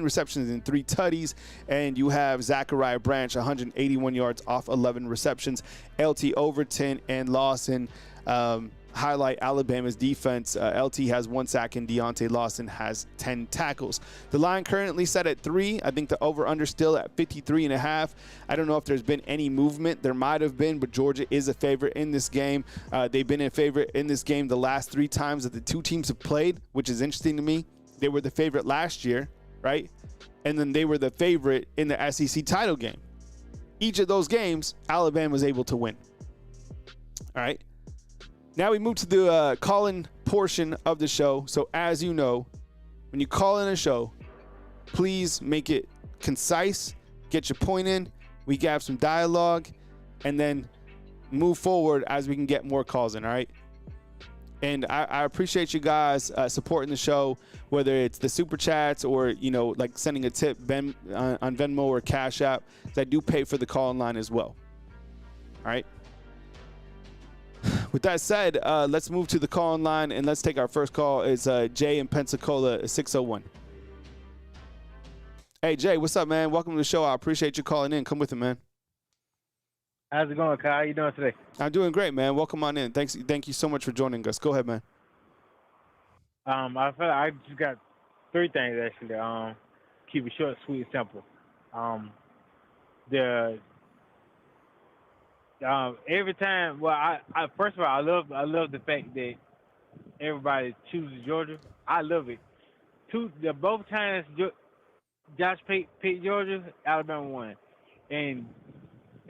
S1: receptions and 3 tutties. And you have Zachariah Branch, 181 yards off 11 receptions. LT Overton and Lawson highlight Alabama's defense. LT has 1 sack and Deontay Lawson has 10 tackles. The line currently set at 3. I think the over-under still at 53.5. I don't know if there's been any movement. There might have been, but Georgia is a favorite in this game. They've been a favorite in this game the last 3 times that the 2 teams have played, which is interesting to me. They were the favorite last year, right? And then they were the favorite in the SEC title game. Each of those games, Alabama was able to win. All right. Now we move to the call-in portion of the show. So as you know, when you call in a show, please make it concise, get your point in. We can have some dialogue, and then move forward as we can get more calls in, all right? And I appreciate you guys supporting the show, whether it's the Super Chats or, you know, like sending a tip on Venmo or Cash App. I do pay for the call-in line as well, all right? With that said, let's move to the call-in line, and let's take our first call. It's Jay in Pensacola, 601. Hey, Jay, what's up, man? Welcome to the show. I appreciate you calling in. Come with it, man.
S2: How's it going, Kyle? How you doing today?
S1: I'm doing great, man. Welcome on in. Thank you so much for joining us. Go ahead, man.
S2: I just got 3 things, actually. Keep it short, sweet, and simple. Every time, well, I first of all, I love the fact that everybody chooses Georgia. I love it. Both times Josh picked Georgia, Alabama won, and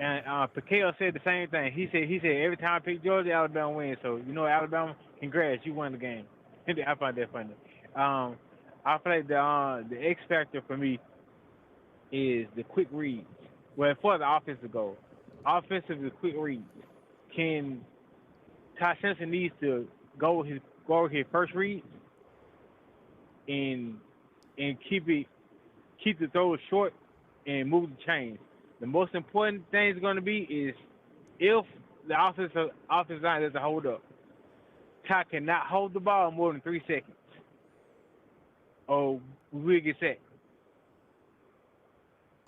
S2: Pekale said the same thing. He said every time I pick Georgia, Alabama wins. So you know, Alabama, congrats, you won the game. I find that funny. I feel like the X factor for me is the quick reads. Well, for the offensive goal. Offensively, quick reads. can Ty Simpson needs to go with his first read and keep the throws short and move the chains. The most important thing is going to be is if the offensive line doesn't hold up. Ty cannot hold the ball more than 3 seconds, or we'll get set.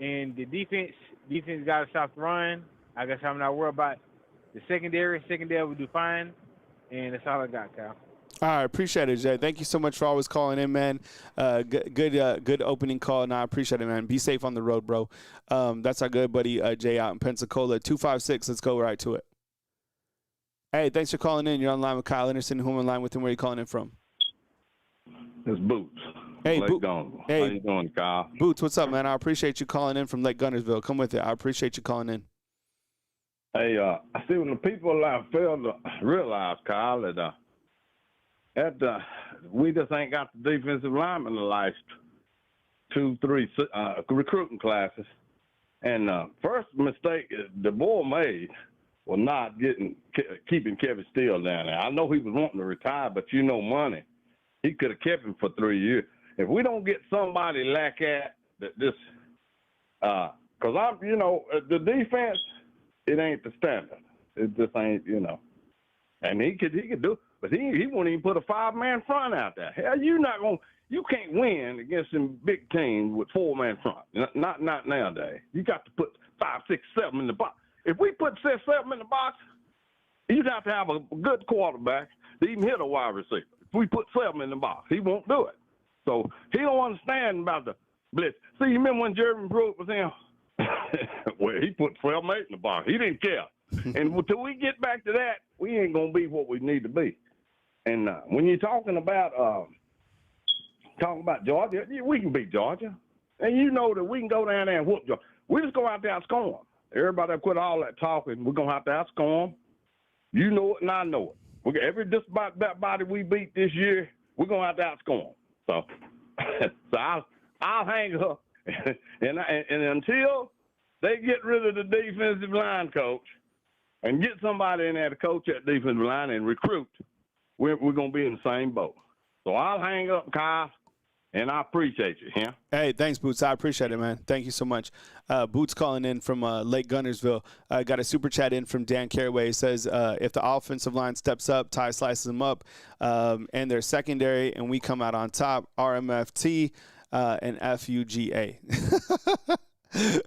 S2: And the defense got to stop the run. I guess I'm not worried about the secondary. Secondary will do fine, and that's all I got, Kyle.
S1: All right, appreciate it, Jay. Thank you so much for always calling in, man. Good opening call, and I appreciate it, man. Be safe on the road, bro. That's our good buddy Jay out in Pensacola. 256. Let's go right to it. Hey, thanks for calling in. You're on line with Kyle Anderson. Who am I on line with, and where are you calling in from?
S3: It's Boots.
S1: Hey,
S3: Lake Gunnersville.
S1: Hey,
S3: how you doing, Kyle?
S1: Boots, what's up, man? I appreciate you calling in from Lake Gunnersville. Come with it. I appreciate you calling in.
S3: Hey, I see when the people fail to realize, Kyle, that we just ain't got the defensive linemen the last 2-3 recruiting classes. And first mistake the boy made was not keeping Kevin Steele down there. I know he was wanting to retire, but money. He could have kept him for 3 years. If we don't get somebody like that because the defense, it ain't the standard. It just ain't, And he could do it, but he won't even put a 5-man front out there. Hell, you can't win against some big teams with 4-man front. Not nowadays. You got to put 5, 6, 7 in the box. If we put 6, 7 in the box, you'd have to have a good quarterback to even hit a wide receiver. If we put 7 in the box, he won't do it. So he don't understand about the blitz. See, you remember when Jeremy Pruitt was in? Well, he put 12 8 in the box. He didn't care. And until we get back to that, we ain't going to be what we need to be. And when you're talking about Georgia, we can beat Georgia. And you know that we can go down there and whoop Georgia. We just go out there and outscore them. Everybody quit all that talking. We're going to have to outscore them. You know it and I know it. Every just about that body we beat this year, we're going to have to outscore them. So I'll hang up. And until they get rid of the defensive line coach and get somebody in there to coach that defensive line and recruit, we're going to be in the same boat. So I'll hang up, Kyle, and I appreciate you. Yeah?
S1: Hey, thanks, Boots. I appreciate it, man. Thank you so much. Boots calling in from Lake Gunnersville. Got a super chat in from Dan Caraway. It says, if the offensive line steps up, Ty slices them up, and they're secondary, and we come out on top, RMFT and FUGA.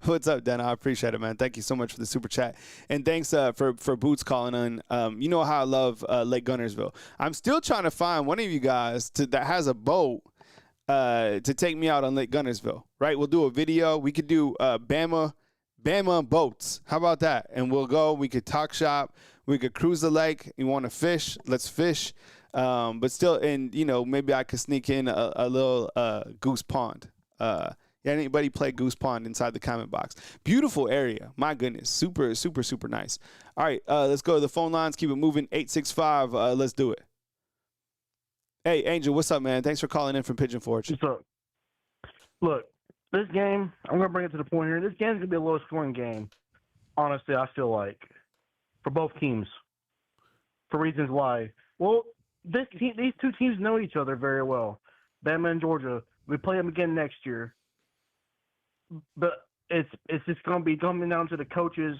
S1: What's up, Dan? I appreciate it, man. Thank you so much for the super chat. And thanks for Boots calling in. You know how I love Lake Gunnersville. I'm still trying to find one of you guys that has a boat to take me out on Lake Gunnersville, right? We'll do a video. We could do Bama boats. How about that? And we'll go. We could talk shop. We could cruise the lake. You want to fish? Let's fish. But still, and maybe I could sneak in a little Goose Pond. Anybody play Goose Pond inside the comment box? Beautiful area. My goodness. Super, super, super nice. All right, let's go to the phone lines. Keep it moving. 865. Let's do it. Hey, Angel, what's up, man? Thanks for calling in from Pigeon Forge.
S4: What's up? Look, this game, I'm going to bring it to the point here. This game's going to be a low-scoring game, honestly, I feel like, for both teams, for reasons why. Well, these two teams know each other very well, Bama and Georgia. We play them again next year. But it's just going to be coming down to the coaches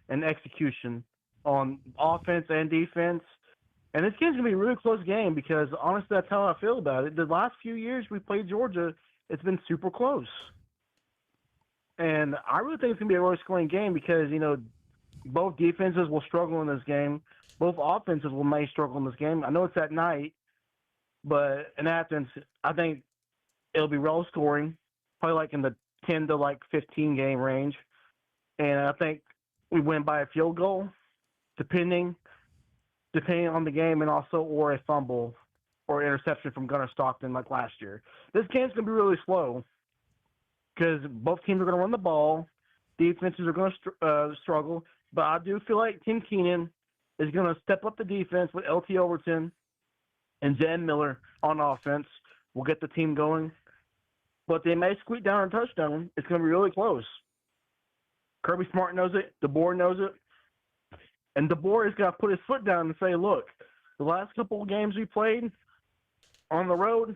S4: and execution on offense and defense. And this game's going to be a really close game because, honestly, that's how I feel about it. The last few years we played Georgia, it's been super close. And I really think it's going to be a low-scoring game because, both defenses will struggle in this game. Both offenses may struggle in this game. I know it's at night, but in Athens, I think it'll be low-scoring, probably like in the 10 to 15 game range. And I think we win by a field goal, depending on the game, and also or a fumble or interception from Gunnar Stockton like last year. This game's going to be really slow because both teams are going to run the ball. Defenses are going to struggle. But I do feel like Tim Keenan is going to step up the defense with LT Overton and Zen Miller on offense. We'll get the team going. But they may squeak down a touchdown. It's going to be really close. Kirby Smart knows it. DeBoer knows it. And DeBoer's got to put his foot down and say, look, the last couple of games we played on the road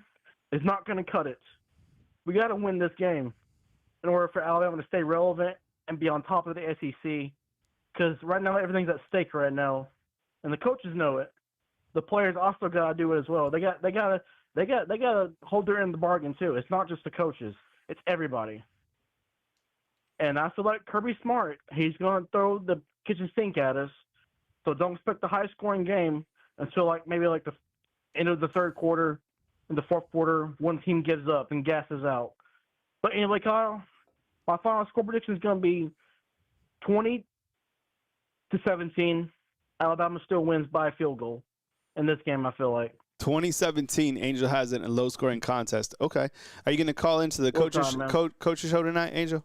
S4: is not going to cut it. We got to win this game in order for Alabama to stay relevant and be on top of the SEC. Because right now everything's at stake right now, and the coaches know it. The players also got to do it as well. They got to hold their end of the bargain too. It's not just the coaches; it's everybody. And I feel like Kirby's smart. He's going to throw the kitchen sink at us. So don't expect a high-scoring game until maybe the end of the third quarter, in the fourth quarter, one team gives up and gasses out. But anyway, Kyle, my final score prediction is going to be 20-17. Alabama still wins by a field goal in this game, I feel like.
S1: 2017, Angel has it in a low-scoring contest. Okay. Are you going to call into the coaches show tonight, Angel?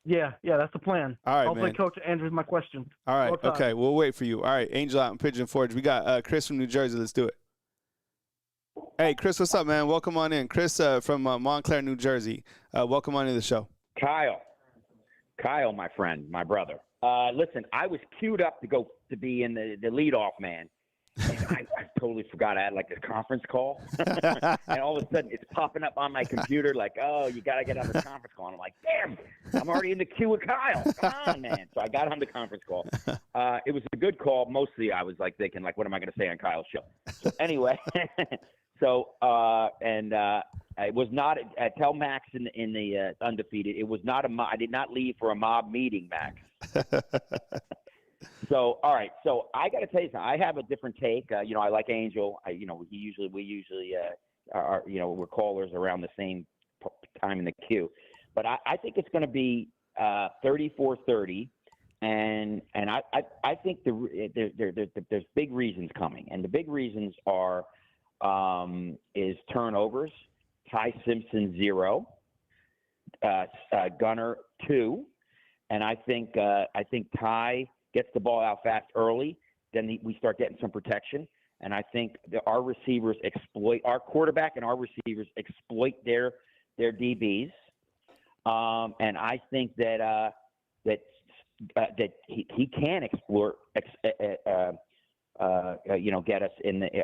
S4: Yeah, that's the plan.
S1: All right,
S4: hopefully
S1: man.
S4: Coach answers my question.
S1: All right, okay. We'll wait for you. All right, Angel out in Pigeon Forge. We got Chris from New Jersey. Let's do it. Hey, Chris, what's up, man? Welcome on in. Chris from Montclair, New Jersey. Welcome on to the show.
S5: Kyle, my friend, my brother. Listen, I was queued up to be in the leadoff man. And I totally forgot I had a conference call. And all of a sudden it's popping up on my computer oh, you got to get on the conference call. And I'm like, damn, I'm already in the queue with Kyle. Come on, man. So I got on the conference call. It was a good call. Mostly I was thinking what am I going to say on Kyle's show? So anyway, it was not tell Max in the undefeated. It was not I did not leave for a mob meeting, Max. So, all right. So I got to tell you something. I have a different take. I like Angel. We usually are, we're callers around the same time in the queue. But I think it's going to be 34-30. And I think there's big reasons coming. And the big reasons are is turnovers, Ty Simpson 0, Gunner 2. And I think Ty gets the ball out fast early, then we start getting some protection. And I think our receivers our quarterback and our receivers exploit their DBs. And I think that he can get us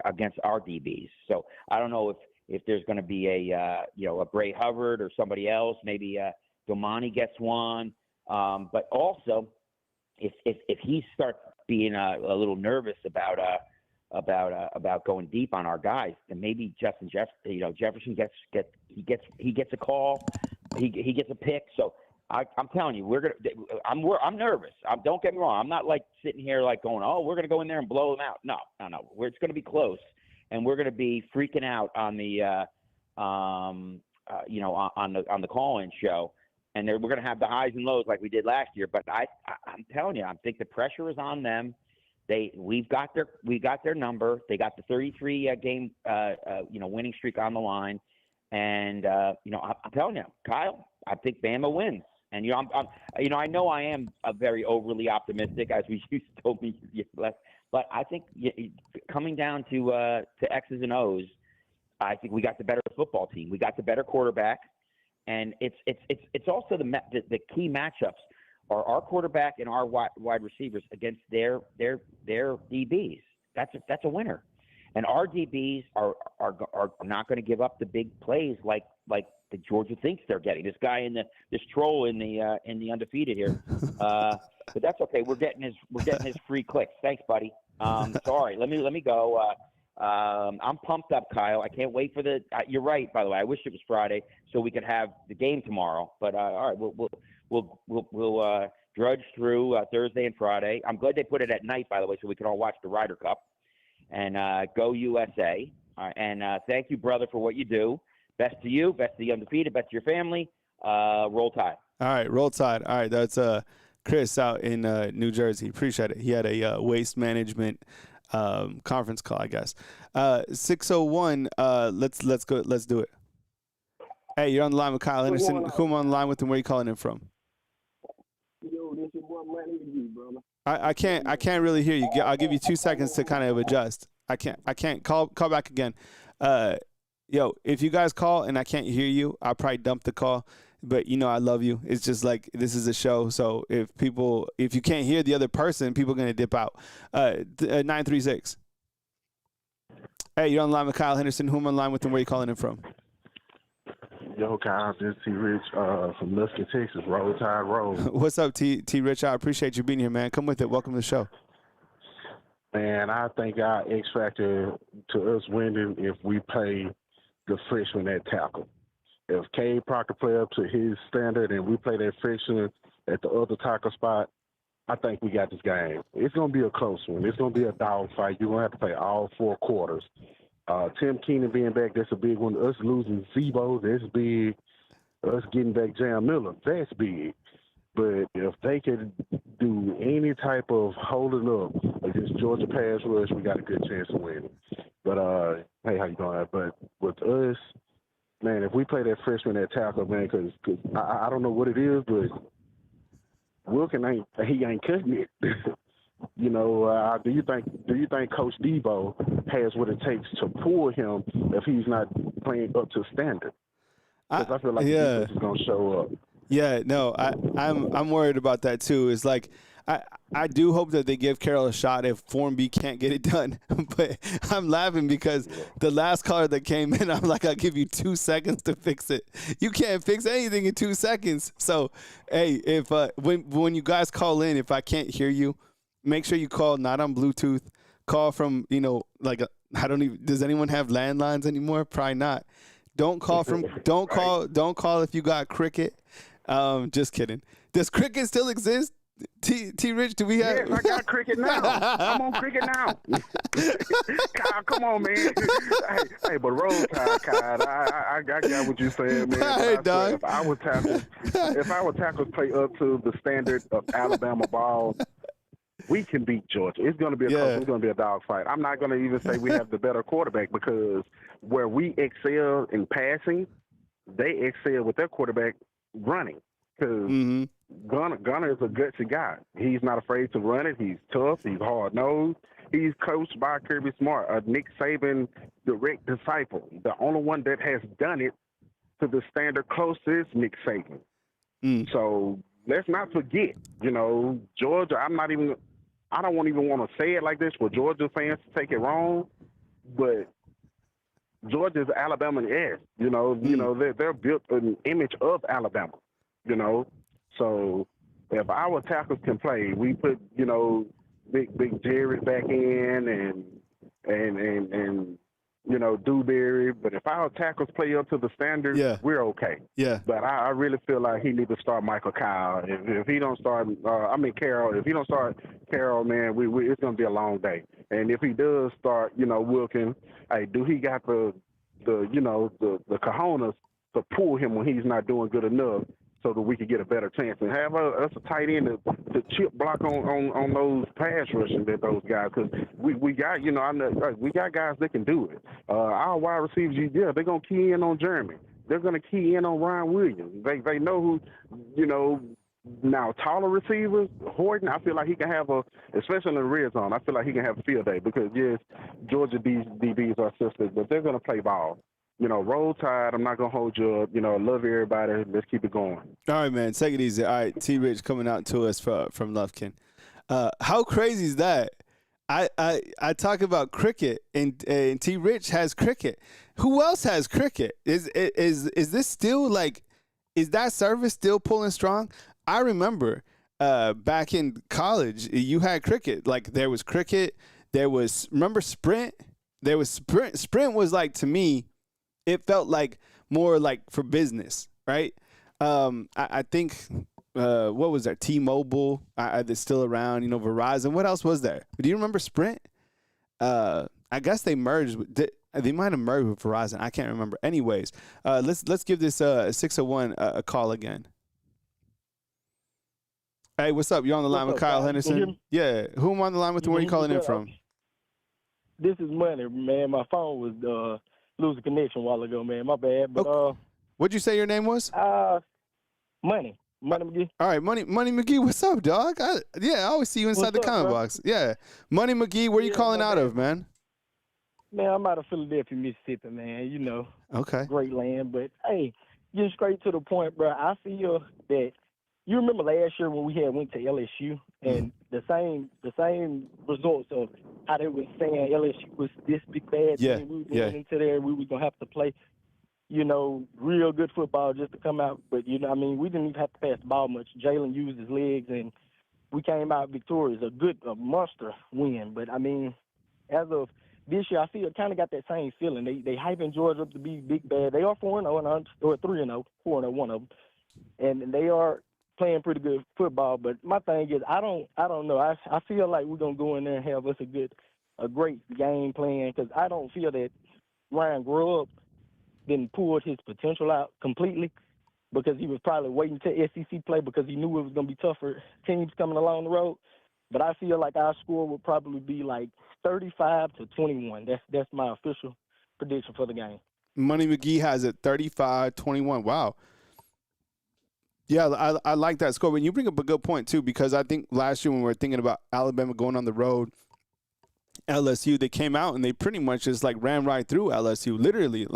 S5: against our DBs. So I don't know if there's going to be a Bray Hubbard or somebody else. Maybe Domani gets one. But also, if he starts being a little nervous about going deep on our guys, then maybe Jefferson gets a call, he gets a pick. So I'm telling you, I'm nervous. Don't get me wrong. I'm not sitting here going, oh, we're gonna go in there and blow them out. No. It's gonna be close, and we're gonna be freaking out on the on the call-in show. And we're going to have the highs and lows like we did last year. But I'm telling you, I think the pressure is on them. We got their number. They got the 33 game winning streak on the line. And I'm telling you, Kyle, I think Bama wins. And I know I am very overly optimistic, as you told me last. But I think coming down to X's and O's, I think we got the better football team. We got the better quarterback. And it's also the key matchups are our quarterback and our wide receivers against their DBs. That's a winner. And our DBs are not going to give up the big plays like the Georgia thinks they're getting. This guy this troll in the undefeated here. But that's okay. We're getting his free clicks. Thanks, buddy. Sorry. Let me go. I'm pumped up, Kyle. I can't wait for you're right, by the way. I wish it was Friday so we could have the game tomorrow. But all right, we'll drudge through Thursday and Friday. I'm glad they put it at night, by the way, so we can all watch the Ryder Cup. And go USA. And thank you, brother, for what you do. Best to you, best to the undefeated, best to your family. Roll Tide.
S1: All right, Roll Tide. All right, that's Chris out in New Jersey. Appreciate it. He had a waste management conference call, I guess. 601. Let's go. Let's do it. Hey, you're on the line with Kyle Anderson. Who am I on the line with, and where are you calling in from?
S6: Yo, this your boy Manny, brother.
S1: I can't really hear you. I'll give you 2 seconds to kind of adjust. I can't call back again. Yo, if you guys call and I can't hear you, I'll probably dump the call. but I love you. It's just like this is a show, so if you can't hear the other person, people are gonna dip out. 936. Hey, you're on the line with Kyle Henderson. Who am I on the line with, and where are you calling in from?
S7: Yo, Kyle, this is T. Rich from Lufkin, Texas. Roll Tide Roll.
S1: What's up, T. Rich? I appreciate you being here, man. Come with it. Welcome to the show.
S7: Man, I think our X factor to us winning if we play the freshman at tackle. If Cade Proctor play up to his standard and we play that freshman at the other tackle spot, I think we got this game. It's going to be a close one. It's going to be a dogfight. You're going to have to play all 4 quarters. Tim Keenan being back, that's a big one. Us losing Zebo, that's big. Us getting back Jam Miller, that's big. But if they can do any type of holding up against Georgia pass rush, we got a good chance of winning. But, hey, how you doing? But with us, man, if we play that freshman at tackle, man, because I don't know what it is, but Wilkin ain't cutting it. Do you think Coach Debo has what it takes to pull him if he's not playing up to standard? Because I feel like the defense is gonna show up.
S1: Yeah, no, I'm worried about that too. It's like I do hope that they give Carroll a shot if Form B can't get it done. But I'm laughing because the last caller that came in, I'm like, I'll give you 2 seconds to fix it. You can't fix anything in 2 seconds. So, hey, if when you guys call in, if I can't hear you, make sure you call not on Bluetooth. Call from, does anyone have landlines anymore? Probably not. Don't call if you got Cricket. Just kidding. Does Cricket still exist? T. Rich, do we have?
S7: Yes, I got Cricket now. I'm on Cricket now. Kyle, come on, man. hey, but roll tide, Kyle. I got what you said, man.
S1: All right, dog.
S7: If our tackles play up to the standard of Alabama ball, we can beat Georgia. It's going to be it's going to be a dogfight. I'm not going to even say we have the better quarterback because where we excel in passing, they excel with their quarterback running. Because Gunner is a gutsy guy. He's not afraid to run it. He's tough. He's hard-nosed. He's coached by Kirby Smart, a Nick Saban direct disciple. The only one that has done it to the standard close is Nick Saban. So let's not forget, Georgia, I don't even want to say it like this for Georgia fans to take it wrong, but Georgia's Alabama-esque. They're built an image of Alabama. So if our tackles can play, we put, big Jared back in and Dewberry. But if our tackles play up to the standard, we're okay. Yeah. But I really feel like he needs to start Michael Kyle. If he don't start, Carroll. If he don't start Carroll, man, it's going to be a long day. And if he does start, Wilkin, hey, do he got the cojones to pull him when he's not doing good enough? So that we could get a better chance and have us a tight end to chip block on those pass rushing that those guys, because we got we got guys that can do it. Our wide receivers, they're gonna key in on Jeremy. They're gonna key in on Ryan Williams. They know who now taller receivers. Horton, I feel like he can have especially in the red zone. I feel like he can have a field day because yes, Georgia DBs are sisters, but they're gonna play ball. Roll Tide. I'm not going to hold you up. Love everybody. Let's keep it going. All right,
S1: man. Take it easy. All right, T. Rich coming out to us from Lufkin. How crazy is that? I talk about cricket, and T. Rich has cricket. Who else has cricket? Is this still is that service still pulling strong? I remember back in college, you had cricket. There was cricket. Remember Sprint? There was Sprint. Sprint was to me, it felt more for business, right? I think, what was there? T-Mobile, that's still around, Verizon. What else was there? Do you remember Sprint? I guess they merged. They might have merged with Verizon. I can't remember. Anyways, let's give this 601 a call again. Hey, what's up? You're on the line with Kyle Henderson. Yeah. Who am I on the line with and where are you calling in from?
S6: This is Money, man. My phone was losing connection a while ago, man. My bad. But
S1: what'd you say your name was?
S6: Money McGee.
S1: All right, Money McGee. What's up, dog? I always see you inside the comment box. Yeah, Money McGee. Where you calling out of, man?
S6: Man, I'm out of Philadelphia, Mississippi, man.
S1: Okay.
S6: Great land, but hey, getting straight to the point, bro, I feel that you remember last year when we went to LSU and the same results of how they were saying LSU was this big bad team. We were going into there, we were gonna have to play, real good football just to come out. But we didn't even have to pass the ball much. Jalen used his legs and we came out victorious. A monster win. But as of this year, I feel kind of got that same feeling. They hyping Georgia up to be big bad. They are 4-0 or 3-0, 4-0, one of them, and they are playing pretty good football. But my thing is, I don't know. I feel like we're gonna go in there and have us a great game plan, because I don't feel that Ryan Grubb didn't pull his potential out completely, because he was probably waiting to SEC play because he knew it was gonna be tougher teams coming along the road. But I feel like our score will probably be like 35-21. That's my official prediction for the game.
S1: Money McGee has it 35-21. Wow. Yeah, I like that score. And you bring up a good point, too, because I think last year when we were thinking about Alabama going on the road, LSU, they came out and they pretty much just ran right through LSU, literally,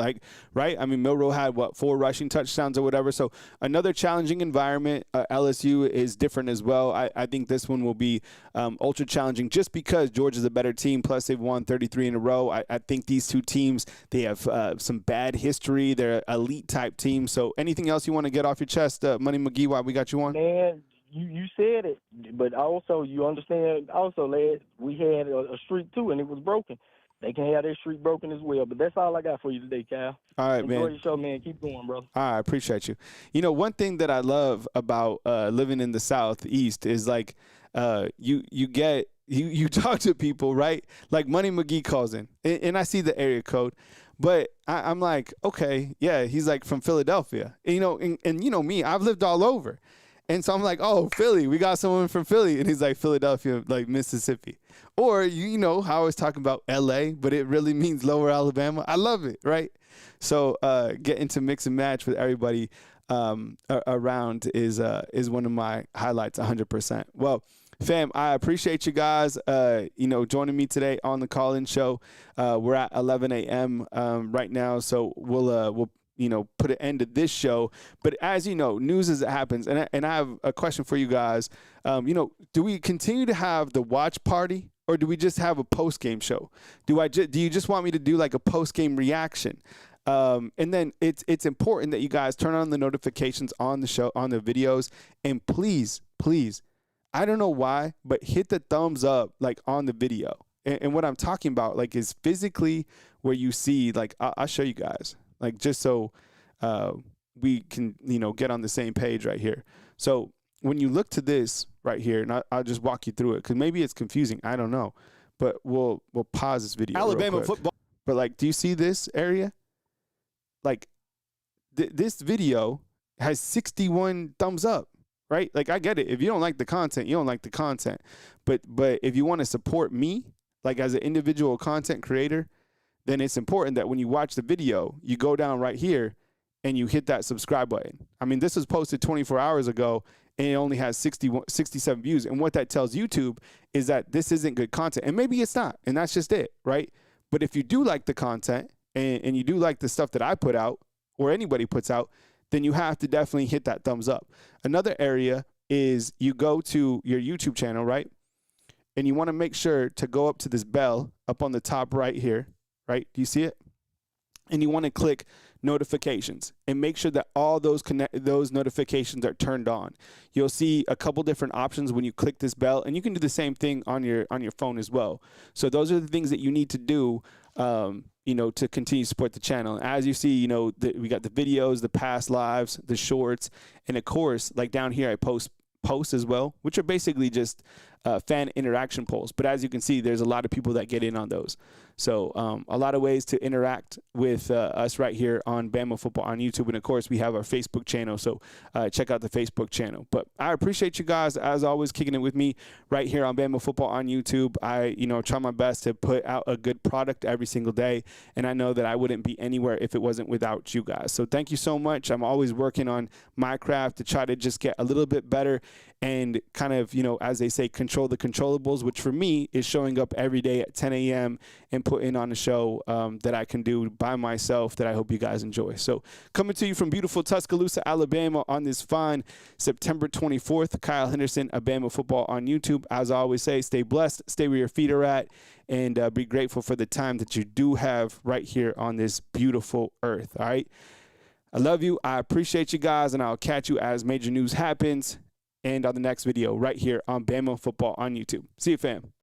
S1: right? Milroe had 4 rushing touchdowns or whatever. So another challenging environment. LSU is different as well. I think this one will be ultra challenging just because Georgia's a better team. Plus they've won 33 in a row. I think these two teams, they have some bad history. They're elite type teams. So anything else you want to get off your chest, Money McGee, while we got you on?
S6: Man, you said it, but also you understand. Also, lad, we had a streak too, and it was broken. They can have their streak broken as well. But that's all I got for you today, Kyle.
S1: All right,
S6: Enjoy
S1: man.
S6: Enjoy your show, man. Keep going, brother.
S1: All right, I appreciate you. One thing that I love about living in the Southeast is you talk to people, right? Like Money McGee calls in, and I see the area code. But I'm like, okay, yeah, he's from Philadelphia. And me, I've lived all over. And so I'm like, oh, Philly, we got someone from Philly. And he's like, Philadelphia, Mississippi. Or, how I was talking about L.A., but it really means Lower Alabama. I love it, right? So getting to mix and match with everybody around is one of my highlights, 100%. Well, fam, I appreciate you guys, joining me today on the call-in show. We're at 11 a.m. Right now, so we'll put an end to this show. But as you know, news as it happens, and I have a question for you guys. Do we continue to have the watch party, or do we just have a post-game show? Do you just want me to do a post-game reaction? And then it's important that you guys turn on the notifications on the show, on the videos, and please, I don't know why, but hit the thumbs up on the video. And what I'm talking about is physically where you see I'll show you guys. Just so we can, get on the same page right here. So when you look to this right here, and I'll just walk you through it, because maybe it's confusing. I don't know. But we'll pause this video. Alabama football. But, do you see this area? This video has 61 thumbs up, right? I get it. If you don't like the content, you don't like the content. But if you want to support me, as an individual content creator, then it's important that when you watch the video, you go down right here and you hit that subscribe button. This was posted 24 hours ago, and it only has 67 views. And what that tells YouTube is that this isn't good content. And maybe it's not, and that's just it, right? But if you do like the content and you do like the stuff that I put out or anybody puts out, then you have to definitely hit that thumbs up. Another area is you go to your YouTube channel, right? And you want to make sure to go up to this bell up on the top right here. Right? Do you see it? And you want to click notifications and make sure that all those notifications are turned on. You'll see a couple different options when you click this bell, and you can do the same thing on your phone as well. So those are the things that you need to do, to continue to support the channel. As you see, we got the videos, the past lives, the shorts, and of course, down here, I posts as well, which are basically just fan interaction polls. But as you can see, there's a lot of people that get in on those. So a lot of ways to interact with us right here on Bama Football on YouTube. And, of course, we have our Facebook channel. So check out the Facebook channel. But I appreciate you guys, as always, kicking it with me right here on Bama Football on YouTube. I, try my best to put out a good product every single day. And I know that I wouldn't be anywhere if it wasn't without you guys. So thank you so much. I'm always working on my craft to try to just get a little bit better and kind of, as they say, control the controllables, which for me is showing up every day at 10 a.m. and put in on the show that I can do by myself that I hope you guys enjoy. So coming to you from beautiful Tuscaloosa, Alabama on this fine September 24th, Kyle Henderson, Bama Football on YouTube. As I always say, stay blessed, stay where your feet are at, and be grateful for the time that you do have right here on this beautiful earth, all right? I love you. I appreciate you guys, and I'll catch you as major news happens and on the next video right here on Bama Football on YouTube. See you, fam.